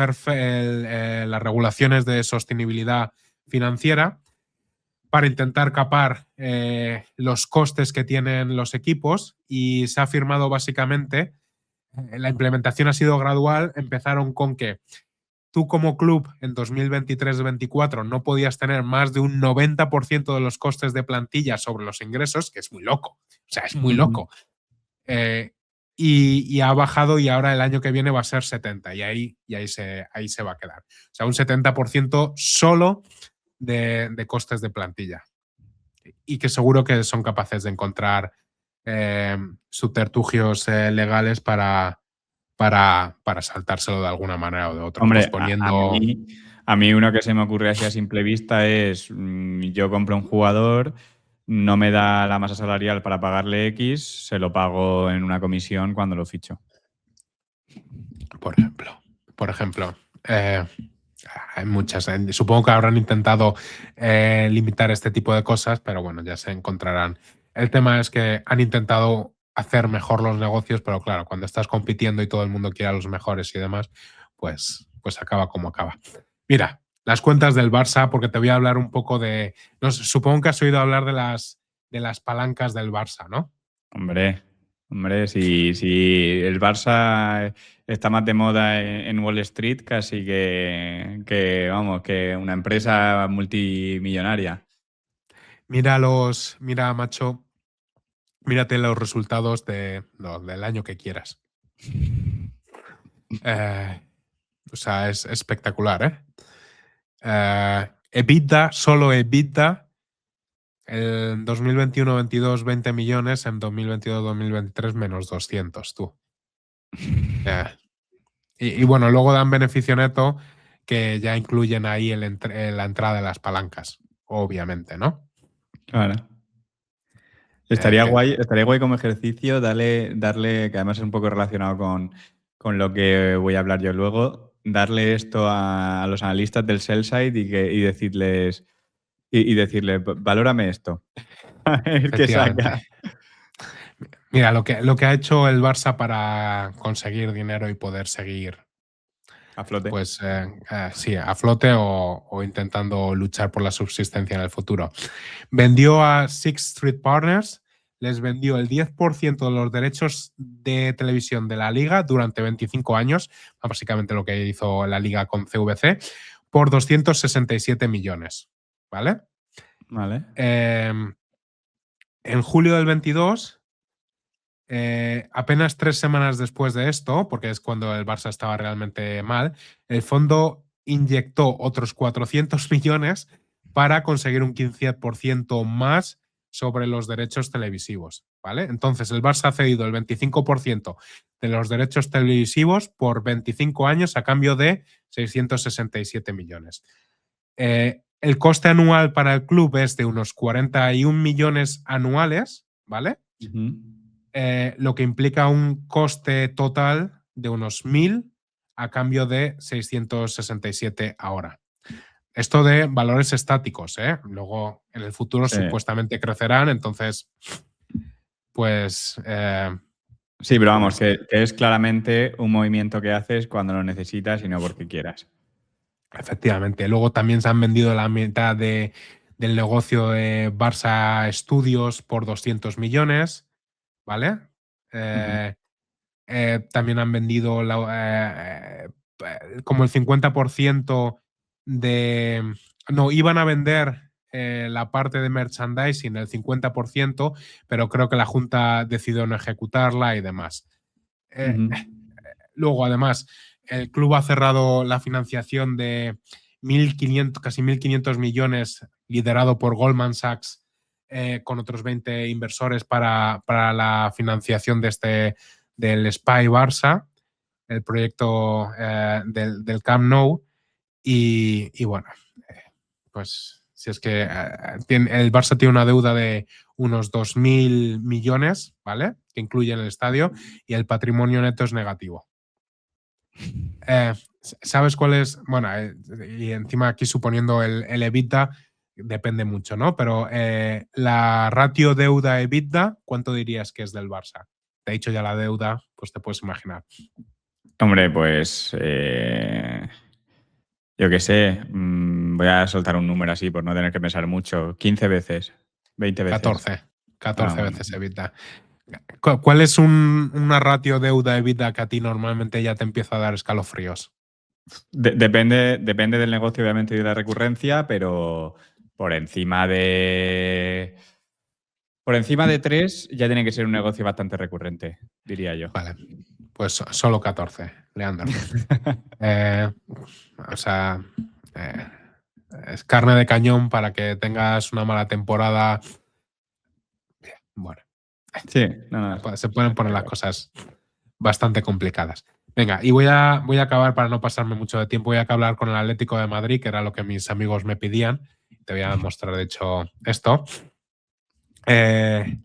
las regulaciones de sostenibilidad financiera para intentar capar los costes que tienen los equipos, y se ha firmado básicamente, la implementación ha sido gradual. Empezaron con que tú como club en 2023-24 no podías tener más de un 90% de los costes de plantilla sobre los ingresos, que es muy loco. O sea, es muy loco. Y ha bajado, y ahora el año que viene va a ser 70%, y ahí se va a quedar. O sea, un 70% solo de costes de plantilla. Y que seguro que son capaces de encontrar subterfugios legales para saltárselo de alguna manera o de otra. Hombre, Pues poniendo. a mí uno que se me ocurre así a simple vista es yo compro un jugador, no me da la masa salarial para pagarle X, se lo pago en una comisión cuando lo ficho. Por ejemplo, hay muchas. Supongo que habrán intentado limitar este tipo de cosas, pero bueno, ya se encontrarán. El tema es que han intentado hacer mejor los negocios, pero claro, cuando estás compitiendo y todo el mundo quiere a los mejores y demás, pues acaba como acaba. Mira, las cuentas del Barça, porque te voy a hablar un poco de. No sé, supongo que has oído hablar de las palancas del Barça, ¿no? Hombre, si el Barça está más de moda en Wall Street casi vamos, que una empresa multimillonaria. Mira, macho, mírate los resultados del año que quieras. O sea, es espectacular, ¿eh? EBITDA, solo EBITDA, en 2021-22, 20 millones, en 2022-2023, menos 200, tú. Y bueno, luego dan beneficio neto, que ya incluyen ahí la entrada de las palancas, obviamente, ¿no? Claro. Estaría guay como ejercicio darle, que además es un poco relacionado con lo que voy a hablar yo luego, darle esto a los analistas del sell side y decirles, valórame esto. A ver qué saca. Mira, lo que ha hecho el Barça para conseguir dinero y poder seguir A flote. pues sí, a flote o intentando luchar por la subsistencia en el futuro. Vendió a Sixth Street Partners, les vendió el 10% de los derechos de televisión de la liga durante 25 años, básicamente lo que hizo la liga con CVC, por 267 millones. ¿Vale? Vale. En julio del 22, apenas 3 semanas después de esto, porque es cuando el Barça estaba realmente mal, el fondo inyectó otros 400 millones para conseguir un 15% más sobre los derechos televisivos, ¿vale? Entonces el Barça ha cedido el 25% de los derechos televisivos por 25 años a cambio de 667 millones. El coste anual para el club es de unos 41 millones anuales, ¿vale? Lo que implica un coste total de unos 1.000 a cambio de 667 ahora. Esto de valores estáticos, ¿eh? Luego en el futuro supuestamente crecerán, entonces, pues. Sí, pero vamos, que es claramente un movimiento que haces cuando lo necesitas y no porque quieras. Efectivamente. Luego también se han vendido la mitad de del negocio de Barça Studios por 200 millones, ¿vale? También han vendido como el 50% de... No, iban a vender la parte de merchandising, el 50%, pero creo que la Junta decidió no ejecutarla y demás. Luego, además, el club ha cerrado la financiación de 1.500, casi 1.500 millones, liderado por Goldman Sachs, con otros 20 inversores para la financiación del SPY Barça, el proyecto del Camp Nou. Y bueno, pues si es que el Barça tiene una deuda de unos 2.000 millones, ¿vale? Que incluye el estadio, y el patrimonio neto es negativo. ¿Sabes cuál es? Bueno, y encima aquí suponiendo el EBITDA, depende mucho, ¿no? Pero la ratio deuda-EBITDA, ¿cuánto dirías que es del Barça? Te he dicho ya la deuda, pues te puedes imaginar. Hombre, pues yo qué sé, voy a soltar un número así por no tener que pensar mucho. 15 veces, 20 veces. 14 Bueno. veces EBITDA. ¿Cuál es una ratio deuda-EBITDA que a ti normalmente ya te empieza a dar escalofríos? Depende del negocio, obviamente, y de la recurrencia, pero por encima de 3 ya tiene que ser un negocio bastante recurrente, diría yo. Vale, pues solo 14, Leandro. O sea, es carne de cañón para que tengas una mala temporada. Bueno, Sí, no, se pueden poner está las claro. cosas bastante complicadas. Venga, y voy a acabar para no pasarme mucho de tiempo. Voy a hablar con el Atlético de Madrid, que era lo que mis amigos me pedían. Te voy a mostrar, de hecho, esto. El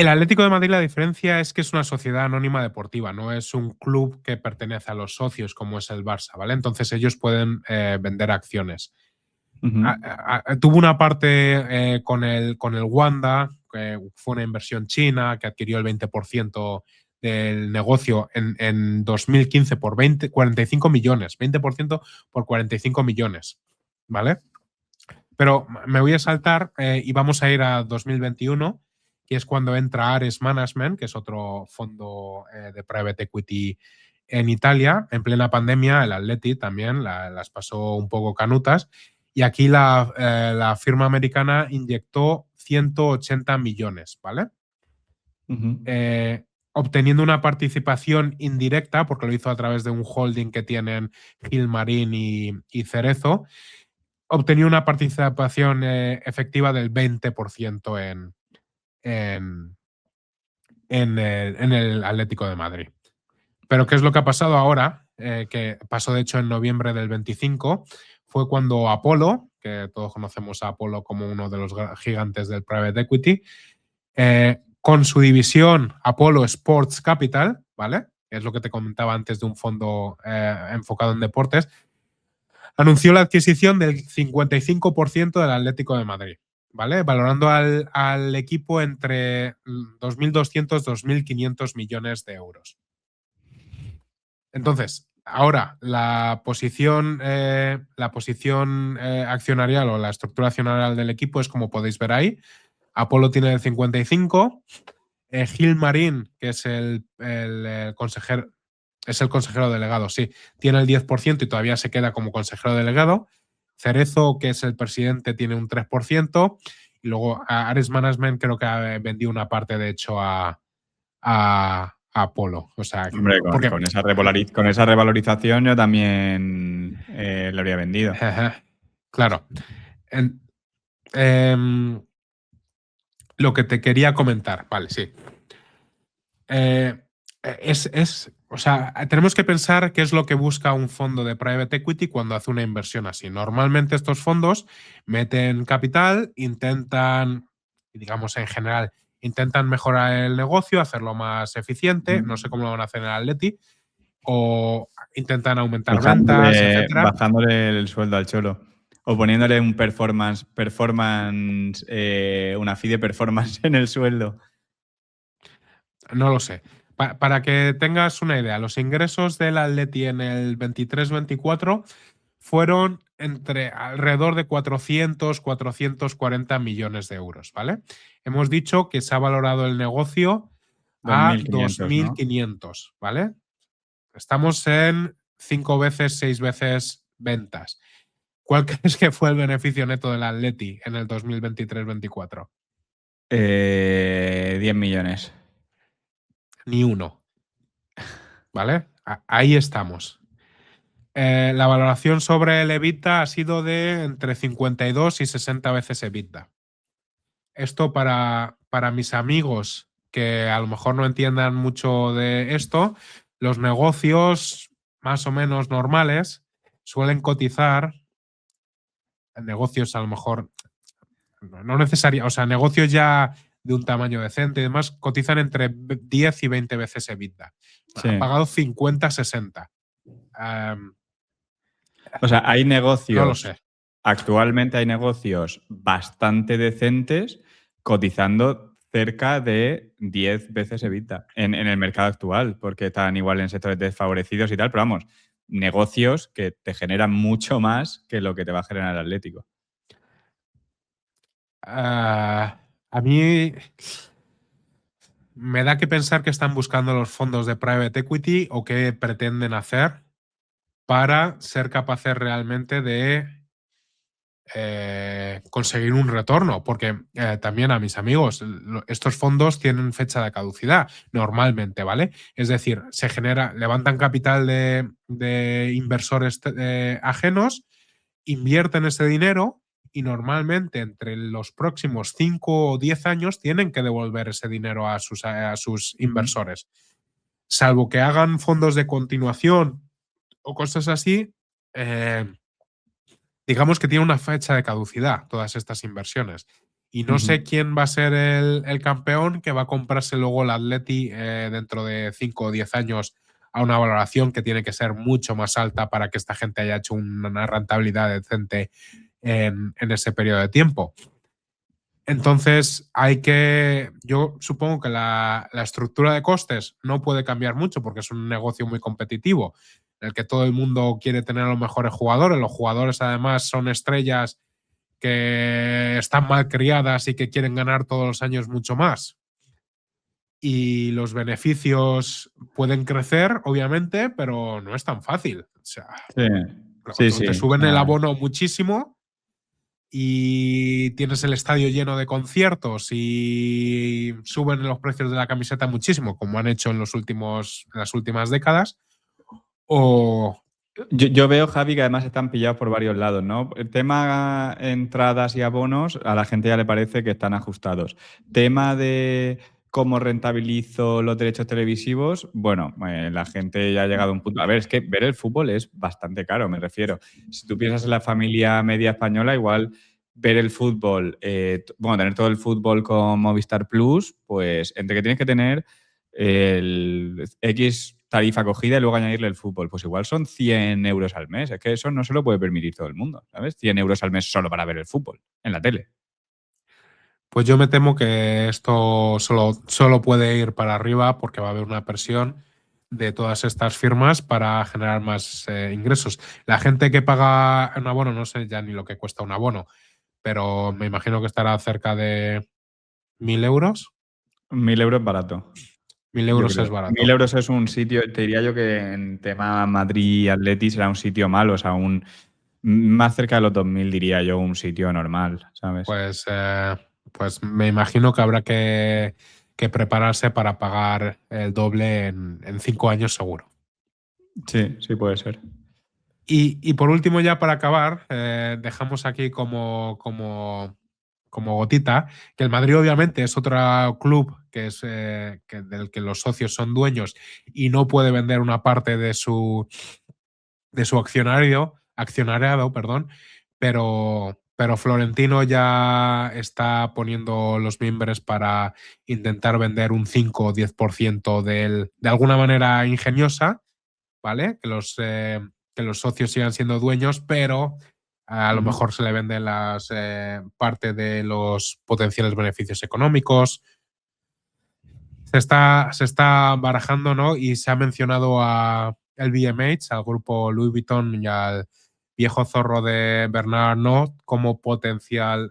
Atlético de Madrid, la diferencia es que es una sociedad anónima deportiva, no es un club que pertenece a los socios como es el Barça, ¿vale? Entonces ellos pueden vender acciones. Tuvo una parte con el Wanda, que fue una inversión china que adquirió el 20% del negocio en 2015 por 45 millones, 20% por 45 millones, ¿vale? Pero me voy a saltar y vamos a ir a 2021, que es cuando entra Ares Management, que es otro fondo de private equity en Italia. En plena pandemia, el Atleti también las pasó un poco canutas. Y aquí la firma americana inyectó 180 millones, ¿vale? Obteniendo una participación indirecta, porque lo hizo a través de un holding que tienen Gilmarín y Cerezo, obtenía una participación efectiva del 20% en el Atlético de Madrid. Pero ¿qué es lo que ha pasado ahora? Que pasó de hecho en noviembre del 25, fue cuando Apollo, que todos conocemos a Apollo como uno de los gigantes del private equity, con su división Apollo Sports Capital, ¿vale? Es lo que te comentaba antes de un fondo enfocado en deportes, anunció la adquisición del 55% del Atlético de Madrid, ¿vale? Valorando al equipo entre 2.200 y 2.500 millones de euros. Entonces, ahora la posición accionarial o la estructura accionarial del equipo es como podéis ver ahí. Apolo tiene el 55%, Gilmarín, que es el consejero, es el consejero delegado, sí, tiene el 10% y todavía se queda como consejero delegado. Cerezo, que es el presidente, tiene un 3%. Y luego Ares Management creo que ha vendido una parte, de hecho, a Apolo. O sea, Hombre, porque, con esa revalorización yo también le habría vendido. claro. Lo que te quería comentar, vale, sí. O sea, tenemos que pensar qué es lo que busca un fondo de private equity cuando hace una inversión así. Normalmente estos fondos meten capital, intentan, digamos en general, intentan mejorar el negocio, hacerlo más eficiente, no sé cómo lo van a hacer en el Atleti, o intentan aumentar ventas, etcétera. Bajándole el sueldo al cholo. O poniéndole un performance, una fee de performance en el sueldo. No lo sé. Para que tengas una idea, los ingresos del Atleti en el 23-24 fueron entre alrededor de 440 millones de euros, ¿vale? Hemos dicho que se ha valorado el negocio a 2.500, ¿no? 2.500, ¿vale? Estamos en 5 veces, 6 veces ventas. ¿Cuál crees que fue el beneficio neto del Atleti en el 2023-24? 10 millones. Ni uno, ¿vale? Ahí estamos. La valoración sobre el EBITDA ha sido de entre 52 y 60 veces EBITDA. Esto para mis amigos que a lo mejor no entiendan mucho de esto, los negocios más o menos normales suelen cotizar, negocios a lo mejor no necesaria, o sea, negocios ya de un tamaño decente y demás, cotizan entre 10 y 20 veces EBITDA. Sí. Han pagado 50, 60. Um, O sea, hay negocios. no lo sé. Actualmente hay negocios bastante decentes cotizando cerca de 10 veces EBITDA en el mercado actual, porque están igual en sectores desfavorecidos y tal, pero vamos, negocios que te generan mucho más que lo que te va a generar el Atlético. A mí me da que pensar que están buscando los fondos de private equity o qué pretenden hacer para ser capaces realmente de conseguir un retorno, porque también a mis amigos, estos fondos tienen fecha de caducidad normalmente, ¿vale? Es decir, se genera, levantan capital de inversores ajenos, invierten ese dinero y normalmente entre los próximos 5 o 10 años tienen que devolver ese dinero a sus inversores. Salvo que hagan fondos de continuación o cosas así, digamos que tiene una fecha de caducidad todas estas inversiones. Y no sé quién va a ser el campeón que va a comprarse luego el Atleti dentro de 5 o 10 años a una valoración que tiene que ser mucho más alta para que esta gente haya hecho una rentabilidad decente en ese periodo de tiempo. Entonces, yo supongo que la estructura de costes no puede cambiar mucho porque es un negocio muy competitivo en el que todo el mundo quiere tener a los mejores jugadores. Los jugadores además son estrellas que están mal criadas y que quieren ganar todos los años mucho más. Y los beneficios pueden crecer, obviamente, pero no es tan fácil. O sea, Sí. te suben el abono muchísimo y tienes el estadio lleno de conciertos y suben los precios de la camiseta muchísimo, como han hecho en las últimas décadas, o... Yo veo, Javi, que además están pillados por varios lados, ¿no? El tema entradas y abonos, a la gente ya le parece que están ajustados. Tema de cómo rentabilizo los derechos televisivos, bueno, la gente ya ha llegado a un punto. A ver, es que ver el fútbol es bastante caro, me refiero. Si tú piensas en la familia media española, igual ver el fútbol, tener todo el fútbol con Movistar Plus, pues entre que tienes que tener el X tarifa acogida y luego añadirle el fútbol, pues igual son 100 euros al mes. Es que eso no se lo puede permitir todo el mundo, ¿sabes? 100 euros al mes solo para ver el fútbol en la tele. Pues yo me temo que esto solo puede ir para arriba porque va a haber una presión de todas estas firmas para generar más ingresos. La gente que paga un abono, no sé ya ni lo que cuesta un abono, pero me imagino que estará cerca de 1.000 euros. 1.000 euros barato. 1.000 euros es barato. 1.000 euros es un sitio, te diría yo que en tema Madrid-Atleti será un sitio malo, o sea, más cerca de los 2.000 diría yo, un sitio normal, ¿sabes? Pues me imagino que habrá que prepararse para pagar el doble en 5 años seguro. Sí, puede ser. Y por último, ya para acabar, dejamos aquí como gotita que el Madrid obviamente es otro club que es del que los socios son dueños y no puede vender una parte de su accionariado, perdón, pero Florentino ya está poniendo los mimbres para intentar vender un 5 o 10% de alguna manera ingeniosa, ¿vale? Que los socios sigan siendo dueños, pero a lo mejor se le venden las parte de los potenciales beneficios económicos. Se está barajando, ¿no? Y se ha mencionado a LVMH, al grupo Louis Vuitton y al viejo zorro de Bernard Arnault como potencial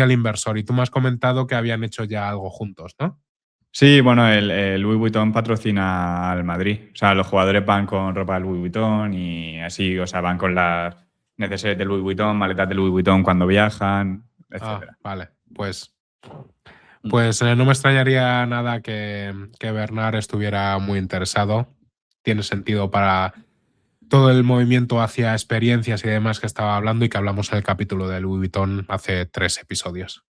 inversor. Y tú me has comentado que habían hecho ya algo juntos, ¿no? Sí, bueno, el Louis Vuitton patrocina al Madrid. O sea, los jugadores van con ropa de Louis Vuitton y así, o sea, van con las necesidades de Louis Vuitton, maletas de Louis Vuitton cuando viajan, etcétera. Vale. Pues no me extrañaría nada que Bernard estuviera muy interesado. Tiene sentido para todo el movimiento hacia experiencias y demás que estaba hablando y que hablamos en el capítulo de Louis Vuitton hace 3 episodios.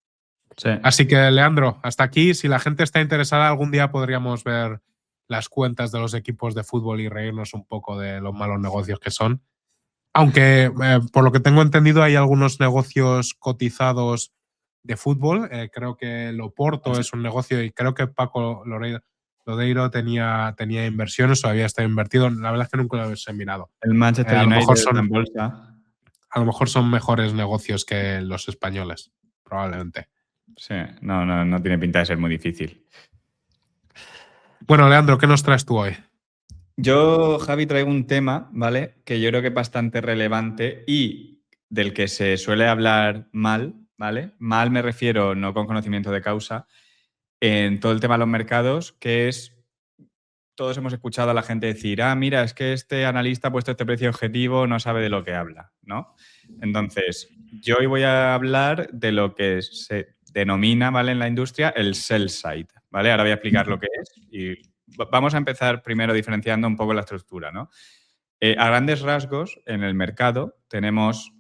Sí. Así que, Leandro, hasta aquí. Si la gente está interesada, algún día podríamos ver las cuentas de los equipos de fútbol y reírnos un poco de los malos negocios que son. Aunque, por lo que tengo entendido, hay algunos negocios cotizados de fútbol. Creo que el Oporto es un negocio y creo que Paco Lodeiro tenía inversiones o había estado invertido. La verdad es que nunca lo he mirado. El Manchester A lo United mejor está en bolsa. A lo mejor son mejores negocios que los españoles, probablemente. Sí, no tiene pinta de ser muy difícil. Bueno, Leandro, ¿qué nos traes tú hoy? Yo, Javi, traigo un tema, ¿vale? Que yo creo que es bastante relevante y del que se suele hablar mal, ¿vale? Mal me refiero, no con conocimiento de causa, en todo el tema de los mercados, que es, todos hemos escuchado a la gente decir, mira, es que este analista ha puesto este precio objetivo, no sabe de lo que habla, ¿no? Entonces, yo hoy voy a hablar de lo que se denomina, ¿vale? En la industria, el sell side, ¿vale? Ahora voy a explicar lo que es y vamos a empezar primero diferenciando un poco la estructura, ¿no? A grandes rasgos, en el mercado tenemos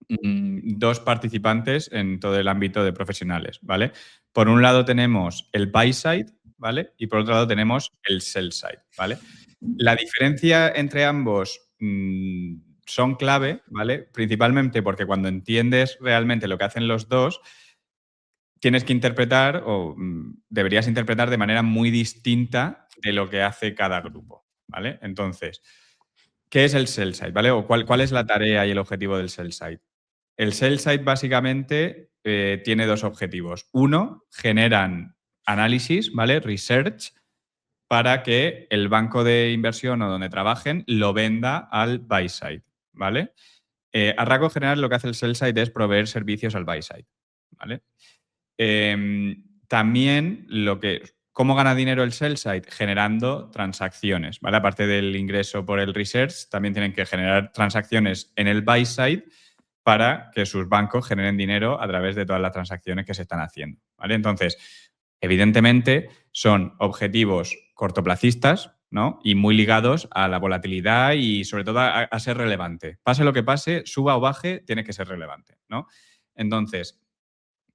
dos participantes en todo el ámbito de profesionales, ¿vale? Por un lado tenemos el buy side, ¿vale? Y por otro lado tenemos el sell side, ¿vale? La diferencia entre ambos son clave, ¿vale? Principalmente porque cuando entiendes realmente lo que hacen los dos, tienes que interpretar o deberías interpretar de manera muy distinta de lo que hace cada grupo, ¿vale? Entonces, ¿qué es el sell side, ¿vale? O cuál es la tarea y el objetivo del sell side. El sell side básicamente tiene dos objetivos. Uno, generan análisis, ¿vale? Research, para que el banco de inversión o donde trabajen lo venda al buy side, ¿vale? A rasgo general lo que hace el sell side es proveer servicios al buy side, ¿vale? También ¿cómo gana dinero el sell side? Generando transacciones, ¿vale? Aparte del ingreso por el research, también tienen que generar transacciones en el buy side para que sus bancos generen dinero a través de todas las transacciones que se están haciendo, ¿vale? Entonces, evidentemente, son objetivos cortoplacistas, ¿no? Y muy ligados a la volatilidad y sobre todo a ser relevante. Pase lo que pase, suba o baje, tiene que ser relevante, ¿no? Entonces,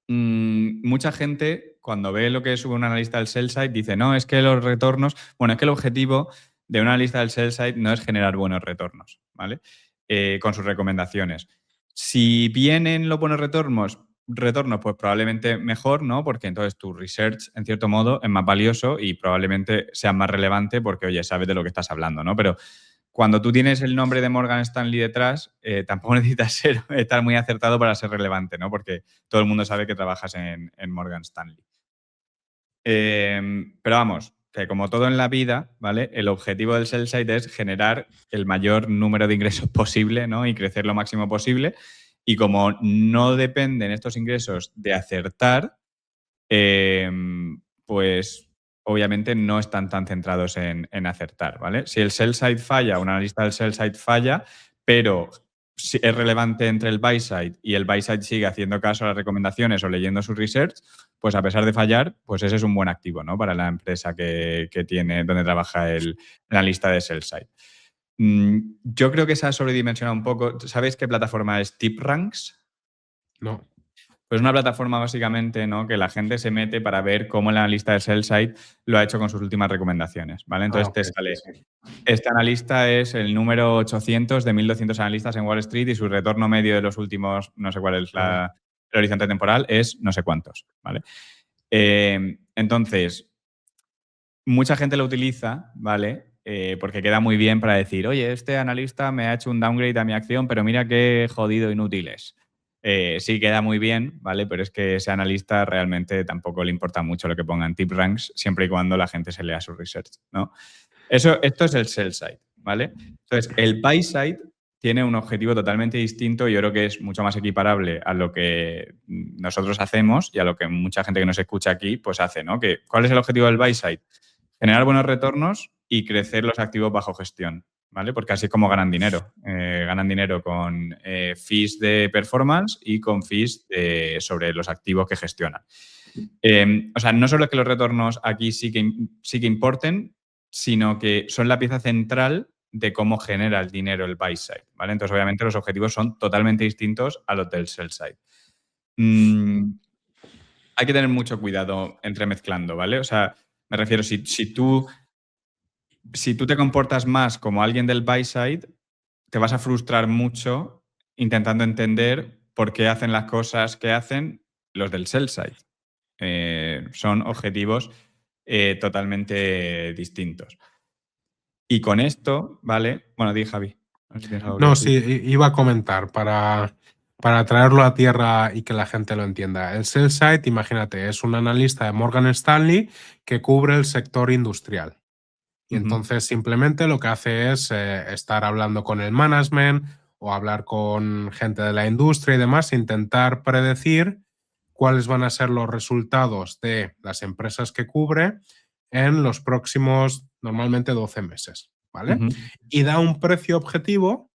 mucha gente, cuando ve lo que sube un analista del sell side, dice, no, es que los retornos... Bueno, es que el objetivo de un analista del sell side no es generar buenos retornos, ¿vale? Con sus recomendaciones. Si vienen los buenos retornos, pues probablemente mejor, ¿no? Porque entonces tu research, en cierto modo, es más valioso y probablemente sea más relevante porque, oye, sabes de lo que estás hablando, ¿no? Pero cuando tú tienes el nombre de Morgan Stanley detrás, tampoco necesitas estar muy acertado para ser relevante, ¿no? Porque todo el mundo sabe que trabajas en Morgan Stanley. Pero vamos, que como todo en la vida, ¿vale? El objetivo del sell side es generar el mayor número de ingresos posible, ¿no? Y crecer lo máximo posible. Y como no dependen estos ingresos de acertar, pues obviamente no están tan centrados en acertar, ¿vale? Si el sell side falla, un analista del sell side falla, pero si es relevante entre el buy side y el buy side sigue haciendo caso a las recomendaciones o leyendo su research, pues a pesar de fallar, pues ese es un buen activo, ¿no? Para la empresa que tiene, donde trabaja el analista de sell side. Yo creo que se ha sobredimensionado un poco. ¿Sabéis qué plataforma es TipRanks? No. Pues una plataforma básicamente, ¿no? Que la gente se mete para ver cómo el analista de sell side lo ha hecho con sus últimas recomendaciones, ¿vale? Entonces te sale, este analista es el número 800 de 1.200 analistas en Wall Street y su retorno medio de los últimos, no sé cuál es el horizonte temporal, es no sé cuántos, ¿vale? Entonces, mucha gente lo utiliza, ¿vale? Porque queda muy bien para decir, oye, este analista me ha hecho un downgrade a mi acción, pero mira qué jodido inútil es. Sí, queda muy bien, ¿vale? Pero es que ese analista realmente tampoco le importa mucho lo que ponga en TipRanks, siempre y cuando la gente se lea su research, ¿no? Esto es el sell side, ¿vale? ¿vale? Entonces, el buy side tiene un objetivo totalmente distinto y yo creo que es mucho más equiparable a lo que nosotros hacemos y a lo que mucha gente que nos escucha aquí pues hace, ¿no? ¿Cuál es el objetivo del buy side? Generar buenos retornos y crecer los activos bajo gestión, ¿vale? Porque así es como ganan dinero. Ganan dinero con fees de performance y con fees sobre los activos que gestionan. O sea, no solo es que los retornos aquí sí que importen, sino que son la pieza central de cómo genera el dinero el buy side, ¿vale? Entonces, obviamente, los objetivos son totalmente distintos a los del sell side. Hay que tener mucho cuidado entremezclando, ¿vale? O sea, me refiero, si tú te comportas más como alguien del buy side, te vas a frustrar mucho intentando entender por qué hacen las cosas que hacen los del sell side. Son objetivos totalmente distintos. Y con esto, ¿vale? Bueno, di, Javi. No sé si tienes algo que No, decir. sí, iba a comentar para traerlo a tierra y que la gente lo entienda. El sell side, imagínate, es un analista de Morgan Stanley que cubre el sector industrial. Y entonces simplemente lo que hace es estar hablando con el management o hablar con gente de la industria y demás, intentar predecir cuáles van a ser los resultados de las empresas que cubre en los próximos, normalmente 12 meses, ¿vale? Y da un precio objetivo.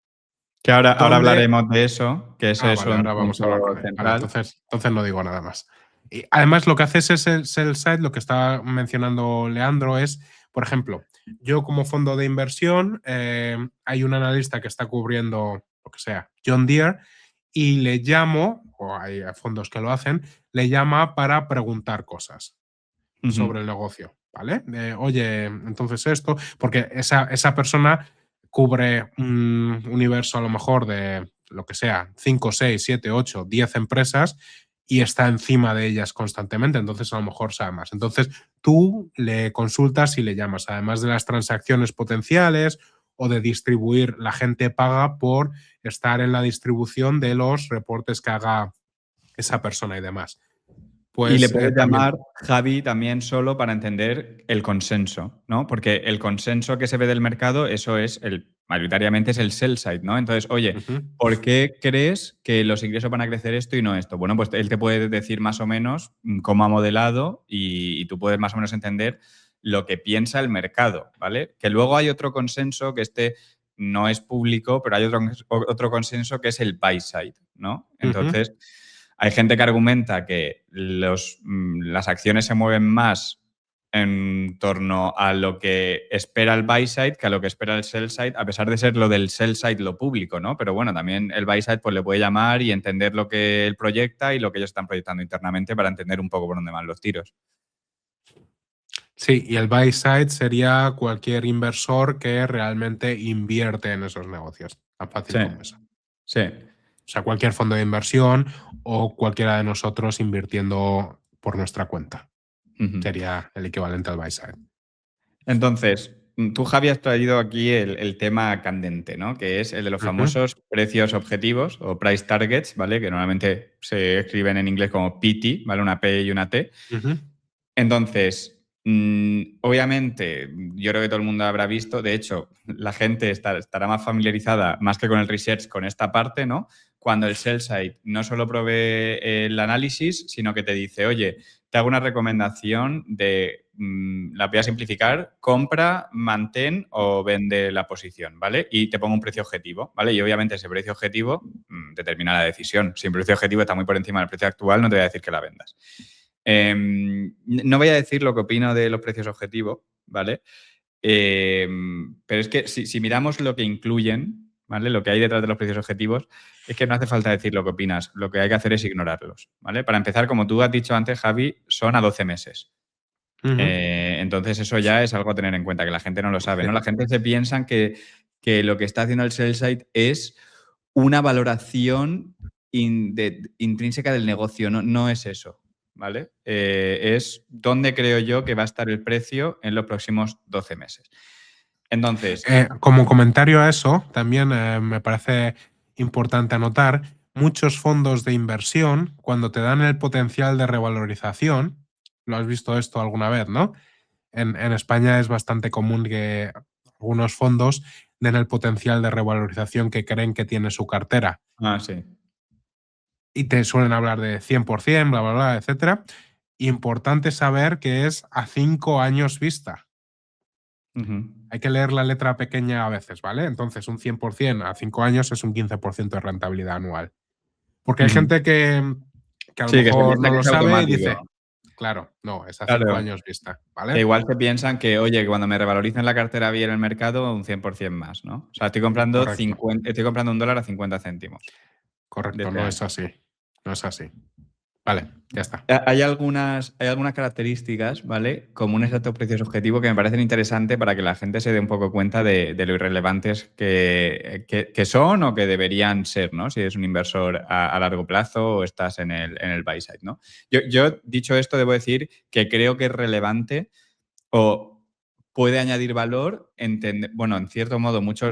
Que ahora donde... hablaremos de eso, que ese es Vale, un ahora vamos a hablar punto con él. Vale, central. entonces no digo nada más. Y además, lo que hace ese sell side, lo que estaba mencionando Leandro, es, por ejemplo, yo como fondo de inversión, hay un analista que está cubriendo, lo que sea, John Deere, y le llamo, o hay fondos que lo hacen, le llama para preguntar cosas sobre el negocio, ¿vale? Oye, entonces esto, porque esa persona cubre un universo a lo mejor de lo que sea, 5, 6, 7, 8, 10 empresas y está encima de ellas constantemente, entonces a lo mejor sabe más. Entonces tú le consultas y le llamas, además de las transacciones potenciales o de distribuir, la gente paga por estar en la distribución de los reportes que haga esa persona y demás. Y le Pues puedes también... llamar Javi también solo para entender el consenso, ¿no? Porque el consenso que se ve del mercado, eso es mayoritariamente es el sell side, ¿no? Entonces, oye, ¿por qué crees que los ingresos van a crecer esto y no esto? Bueno, pues él te puede decir más o menos cómo ha modelado y tú puedes más o menos entender lo que piensa el mercado, ¿vale? Que luego hay otro consenso que no es público, pero hay otro consenso que es el buy side, ¿no? Entonces... Hay gente que argumenta que las acciones se mueven más en torno a lo que espera el buy side que a lo que espera el sell side, a pesar de ser lo del sell side lo público, ¿no? Pero bueno, también el buy side pues le puede llamar y entender lo que él proyecta y lo que ellos están proyectando internamente para entender un poco por dónde van los tiros. Sí, y el buy side sería cualquier inversor que realmente invierte en esos negocios. Tan fácil como eso. Sí. O sea, cualquier fondo de inversión o cualquiera de nosotros invirtiendo por nuestra cuenta. Sería el equivalente al buy side. Entonces, tú, Javi, has traído aquí el tema candente, ¿no? Que es el de los famosos precios objetivos o price targets, ¿vale? Que normalmente se escriben en inglés como PT, ¿vale? Una P y una T. Entonces, obviamente, yo creo que todo el mundo habrá visto, de hecho, la gente estará más familiarizada, más que con el research, con esta parte, ¿no? Cuando el sell side no solo provee el análisis, sino que te dice, oye, te hago una recomendación de, la voy a simplificar, compra, mantén o vende la posición, ¿vale? Y te pongo un precio objetivo, ¿vale? Y obviamente ese precio objetivo determina la decisión. Si el precio objetivo está muy por encima del precio actual, no te voy a decir que la vendas. No voy a decir lo que opino de los precios objetivos, ¿vale? Pero es que si miramos lo que incluyen, ¿vale? Lo que hay detrás de los precios objetivos, es que no hace falta decir lo que opinas. Lo que hay que hacer es ignorarlos, ¿vale? Para empezar, como tú has dicho antes, Javi, son a 12 meses. Entonces, eso ya es algo a tener en cuenta, que la gente no lo sabe, ¿no? La gente se piensa que lo que está haciendo el sell side es una valoración intrínseca del negocio. No es eso, ¿vale? Es dónde creo yo que va a estar el precio en los próximos 12 meses. Entonces... como comentario a eso, también me parece importante anotar, muchos fondos de inversión, cuando te dan el potencial de revalorización, lo has visto esto alguna vez, ¿no? En España es bastante común que algunos fondos den el potencial de revalorización que creen que tiene su cartera. Ah, sí. Y te suelen hablar de 100%, bla, bla, bla, etcétera. Importante saber que es a 5 años vista. Hay que leer la letra pequeña a veces, ¿vale? Entonces, un 100% a 5 años es un 15% de rentabilidad anual. Porque hay gente que a lo Sí, que se mejor piensa no que lo es sabe y automático. dice, claro, no, es a 5 Claro. años vista, Que ¿vale? igual se piensan que, oye, que cuando me revaloricen la cartera bien el mercado, un 100% más, ¿no? O sea, estoy comprando Correcto. $1 a 50 céntimos. Correcto, Desde no ahí. es así. No es así. Vale, ya está. Hay algunas características, ¿vale? Comunes a estos precios objetivo que me parecen interesantes para que la gente se dé un poco cuenta de lo irrelevantes que son o que deberían ser, ¿no? Si eres un inversor a largo plazo o estás en el buy side, ¿no? Yo, dicho esto, debo decir que creo que es relevante o puede añadir valor, bueno, en cierto modo, mucha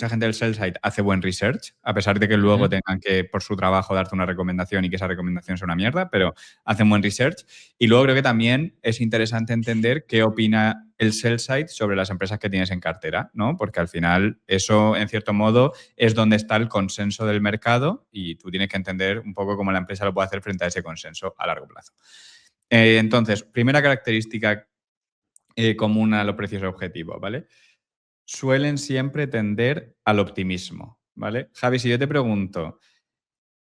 gente del sell side hace buen research, a pesar de que luego tengan que, por su trabajo, darte una recomendación y que esa recomendación sea una mierda, pero hacen buen research. Y luego creo que también es interesante entender qué opina el sell side sobre las empresas que tienes en cartera, ¿no? Porque al final eso, en cierto modo, es donde está el consenso del mercado y tú tienes que entender un poco cómo la empresa lo puede hacer frente a ese consenso a largo plazo. Entonces, primera característica común a los precios objetivos, ¿vale? Suelen siempre tender al optimismo, ¿vale? Javi, si yo te pregunto,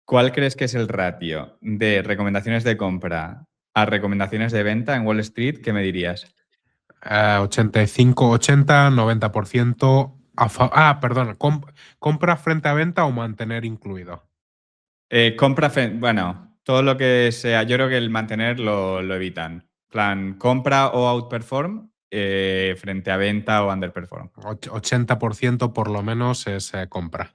¿cuál crees que es el ratio de recomendaciones de compra a recomendaciones de venta en Wall Street? ¿Qué me dirías? 85, 80, 90% perdón, compra frente a venta o mantener incluido. Bueno, todo lo que sea, yo creo que el mantener lo evitan. Plan, compra o outperform frente a venta o underperform. 80% por lo menos es compra.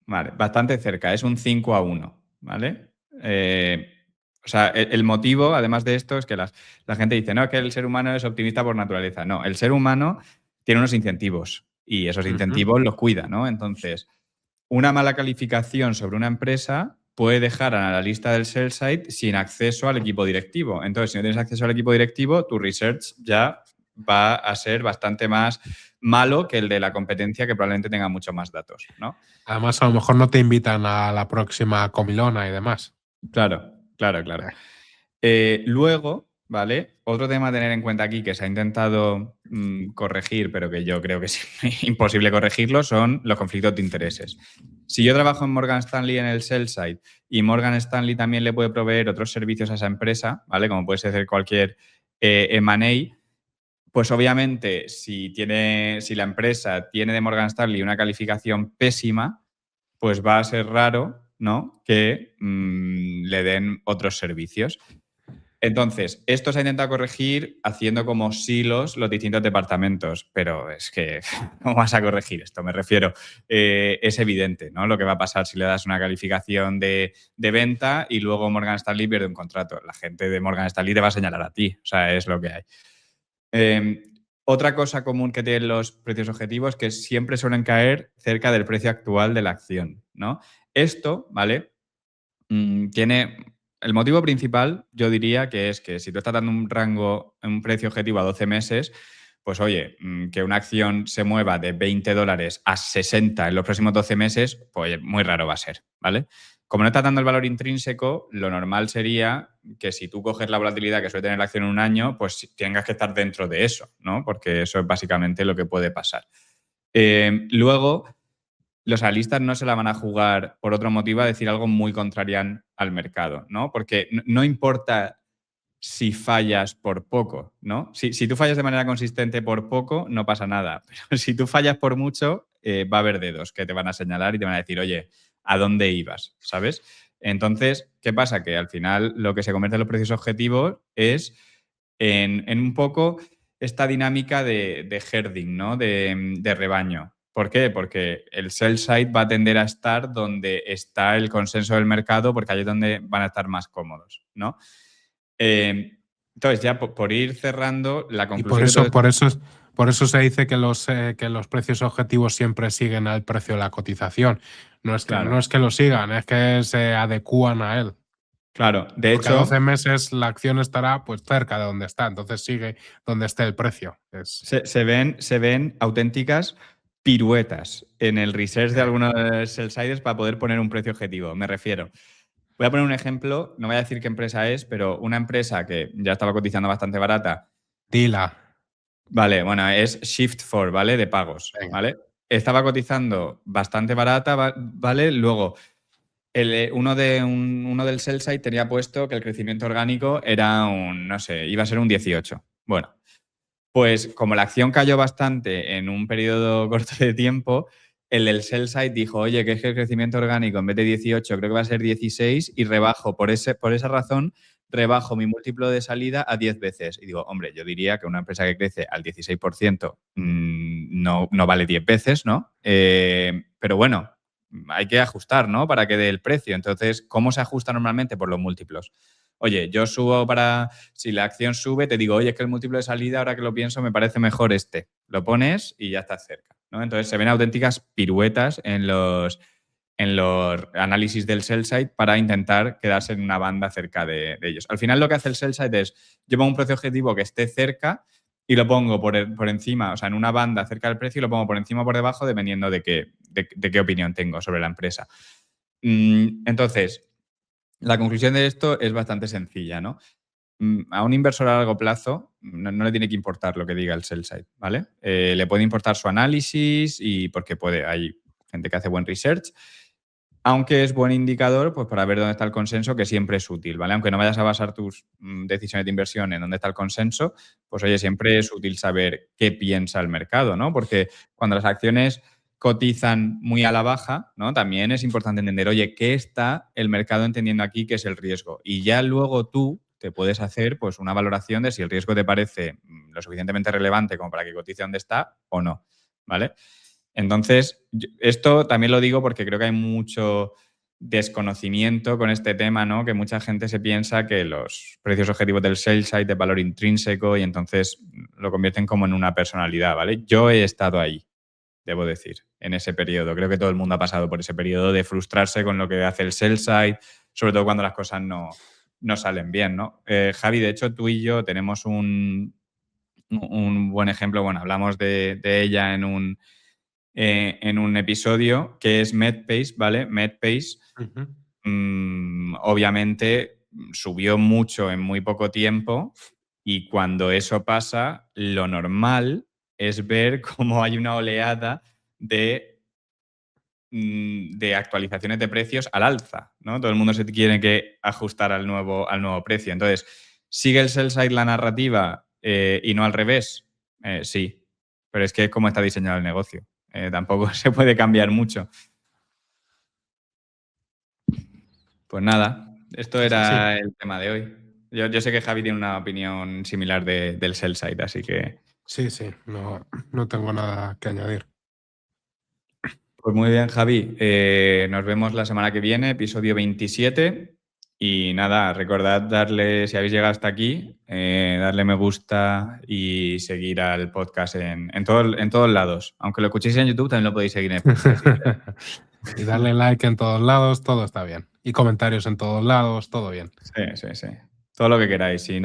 Vale, bastante cerca, es un 5-1, ¿vale? O sea, el motivo, además de esto, es que la gente dice, no, que el ser humano es optimista por naturaleza. No, el ser humano tiene unos incentivos y esos incentivos los cuida, ¿no? Entonces, una mala calificación sobre una empresa puede dejar a la lista del sell side sin acceso al equipo directivo. Entonces, si no tienes acceso al equipo directivo, tu research ya va a ser bastante más malo que el de la competencia, que probablemente tenga muchos más datos, ¿no? Además, a lo mejor no te invitan a la próxima comilona y demás. Claro. Luego, ¿vale? Otro tema a tener en cuenta aquí que se ha intentado corregir, pero que yo creo que es imposible corregirlo, son los conflictos de intereses. Si yo trabajo en Morgan Stanley en el sell side y Morgan Stanley también le puede proveer otros servicios a esa empresa, ¿vale? Como puede ser cualquier M&A, pues obviamente si la empresa tiene de Morgan Stanley una calificación pésima, pues va a ser raro, ¿no?, que le den otros servicios. Entonces, esto se ha intentado corregir haciendo como silos los distintos departamentos, pero es que, ¿cómo vas a corregir esto? Me refiero, es evidente, ¿no?, lo que va a pasar si le das una calificación de venta y luego Morgan Stanley pierde un contrato. La gente de Morgan Stanley te va a señalar a ti, o sea, es lo que hay. Otra cosa común que tienen los precios objetivos es que siempre suelen caer cerca del precio actual de la acción, ¿no? Esto, ¿vale? Tiene el motivo principal, yo diría que es que si tú estás dando un rango, un precio objetivo a 12 meses, pues oye, que una acción se mueva de $20 a 60 en los próximos 12 meses, pues muy raro va a ser, ¿vale? Como no está dando el valor intrínseco, lo normal sería que si tú coges la volatilidad que suele tener la acción en un año, pues tengas que estar dentro de eso, ¿no? Porque eso es básicamente lo que puede pasar. Luego, los analistas no se la van a jugar por otro motivo a decir algo muy contrarian al mercado, ¿no? Porque no importa si fallas por poco, ¿no? Si tú fallas de manera consistente por poco, no pasa nada. Pero si tú fallas por mucho, va a haber dedos que te van a señalar y te van a decir, oye, ¿a dónde ibas? ¿Sabes? Entonces, ¿qué pasa? Que al final lo que se convierte en los precios objetivos es en un poco esta dinámica de herding, ¿no? De rebaño. ¿Por qué? Porque el sell side va a tender a estar donde está el consenso del mercado, porque ahí es donde van a estar más cómodos, ¿no? Entonces, ya por ir cerrando, la Y conclusión por eso se dice que los precios objetivos siempre siguen al precio de la cotización. No es que, Claro. no es que lo sigan, es que se adecúan a él. Claro, de Porque a hecho, 12 meses la acción estará pues cerca de donde está, entonces sigue donde esté el precio. se ven auténticas piruetas en el research de algunos sell-siders para poder poner un precio objetivo. Me refiero. Voy a poner un ejemplo, no voy a decir qué empresa es, pero una empresa que ya estaba cotizando bastante barata. Dila. Vale, bueno, es Shift4, ¿vale? De pagos, Venga. ¿vale? Estaba cotizando bastante barata, ¿vale? Luego, uno del sell side tenía puesto que el crecimiento orgánico era no sé, iba a ser un 18. Bueno, pues como la acción cayó bastante en un periodo corto de tiempo, el del sell side dijo, oye, que es que el crecimiento orgánico en vez de 18 creo que va a ser 16 y rebajo, por esa razón, rebajo mi múltiplo de salida a 10 veces. Y digo, hombre, yo diría que una empresa que crece al 16% no vale 10 veces, ¿no? Pero bueno, hay que ajustar, ¿no? Para que dé el precio. Entonces, ¿cómo se ajusta normalmente? Por los múltiplos. Oye, yo subo si la acción sube, te digo, oye, es que el múltiplo de salida, ahora que lo pienso, me parece mejor este. Lo pones y ya estás cerca, ¿no? Entonces se ven auténticas piruetas en los análisis del sell side para intentar quedarse en una banda cerca de ellos. Al final lo que hace el sell side es, yo pongo un precio objetivo que esté cerca y lo pongo por encima, o sea, en una banda cerca del precio y lo pongo por encima o por debajo dependiendo de qué opinión tengo sobre la empresa. Entonces, la conclusión de esto es bastante sencilla, ¿no? A un inversor a largo plazo no le tiene que importar lo que diga el sell side, ¿vale? Le puede importar su análisis y porque hay gente que hace buen research, aunque es buen indicador pues para ver dónde está el consenso, que siempre es útil, ¿vale? Aunque no vayas a basar tus decisiones de inversión en dónde está el consenso, pues oye, siempre es útil saber qué piensa el mercado, ¿no? Porque cuando las acciones cotizan muy a la baja, ¿no? También es importante entender, oye, ¿qué está el mercado entendiendo aquí que es el riesgo? Y ya luego tú te puedes hacer pues una valoración de si el riesgo te parece lo suficientemente relevante como para que cotice donde está o no, ¿vale? Entonces, esto también lo digo porque creo que hay mucho desconocimiento con este tema, ¿no? Que mucha gente se piensa que los precios objetivos del sell side de valor intrínseco y entonces lo convierten como en una personalidad, ¿vale? Yo he estado ahí, debo decir, en ese periodo. Creo que todo el mundo ha pasado por ese periodo de frustrarse con lo que hace el sell side, sobre todo cuando las cosas no salen bien, ¿no? Javi, de hecho, tú y yo tenemos un buen ejemplo. Bueno, hablamos de ella en un episodio que es Medpace, ¿vale? Medpace, obviamente, subió mucho en muy poco tiempo y cuando eso pasa, lo normal es ver cómo hay una oleada de actualizaciones de precios al alza, ¿no? Todo el mundo se tiene que ajustar al nuevo precio. Entonces, ¿sigue el sell side la narrativa y no al revés? Sí, pero es que es como está diseñado el negocio. Tampoco se puede cambiar mucho. Pues nada, esto era el tema de hoy. Yo sé que Javi tiene una opinión similar del sell side, así que... Sí, no tengo nada que añadir. Pues muy bien, Javi. Nos vemos la semana que viene, episodio 27. Y nada, recordad si habéis llegado hasta aquí, darle me gusta y seguir al podcast en todos lados. Aunque lo escuchéis en YouTube, también lo podéis seguir en Spotify. Y darle like en todos lados, todo está bien. Y comentarios en todos lados, todo bien. Sí. Todo lo que queráis. Y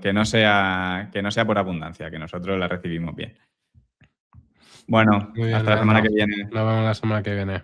que no sea por abundancia, que nosotros la recibimos bien. Bueno, Muy bien, hasta la semana Leandro. que viene. Nos vemos la semana que viene.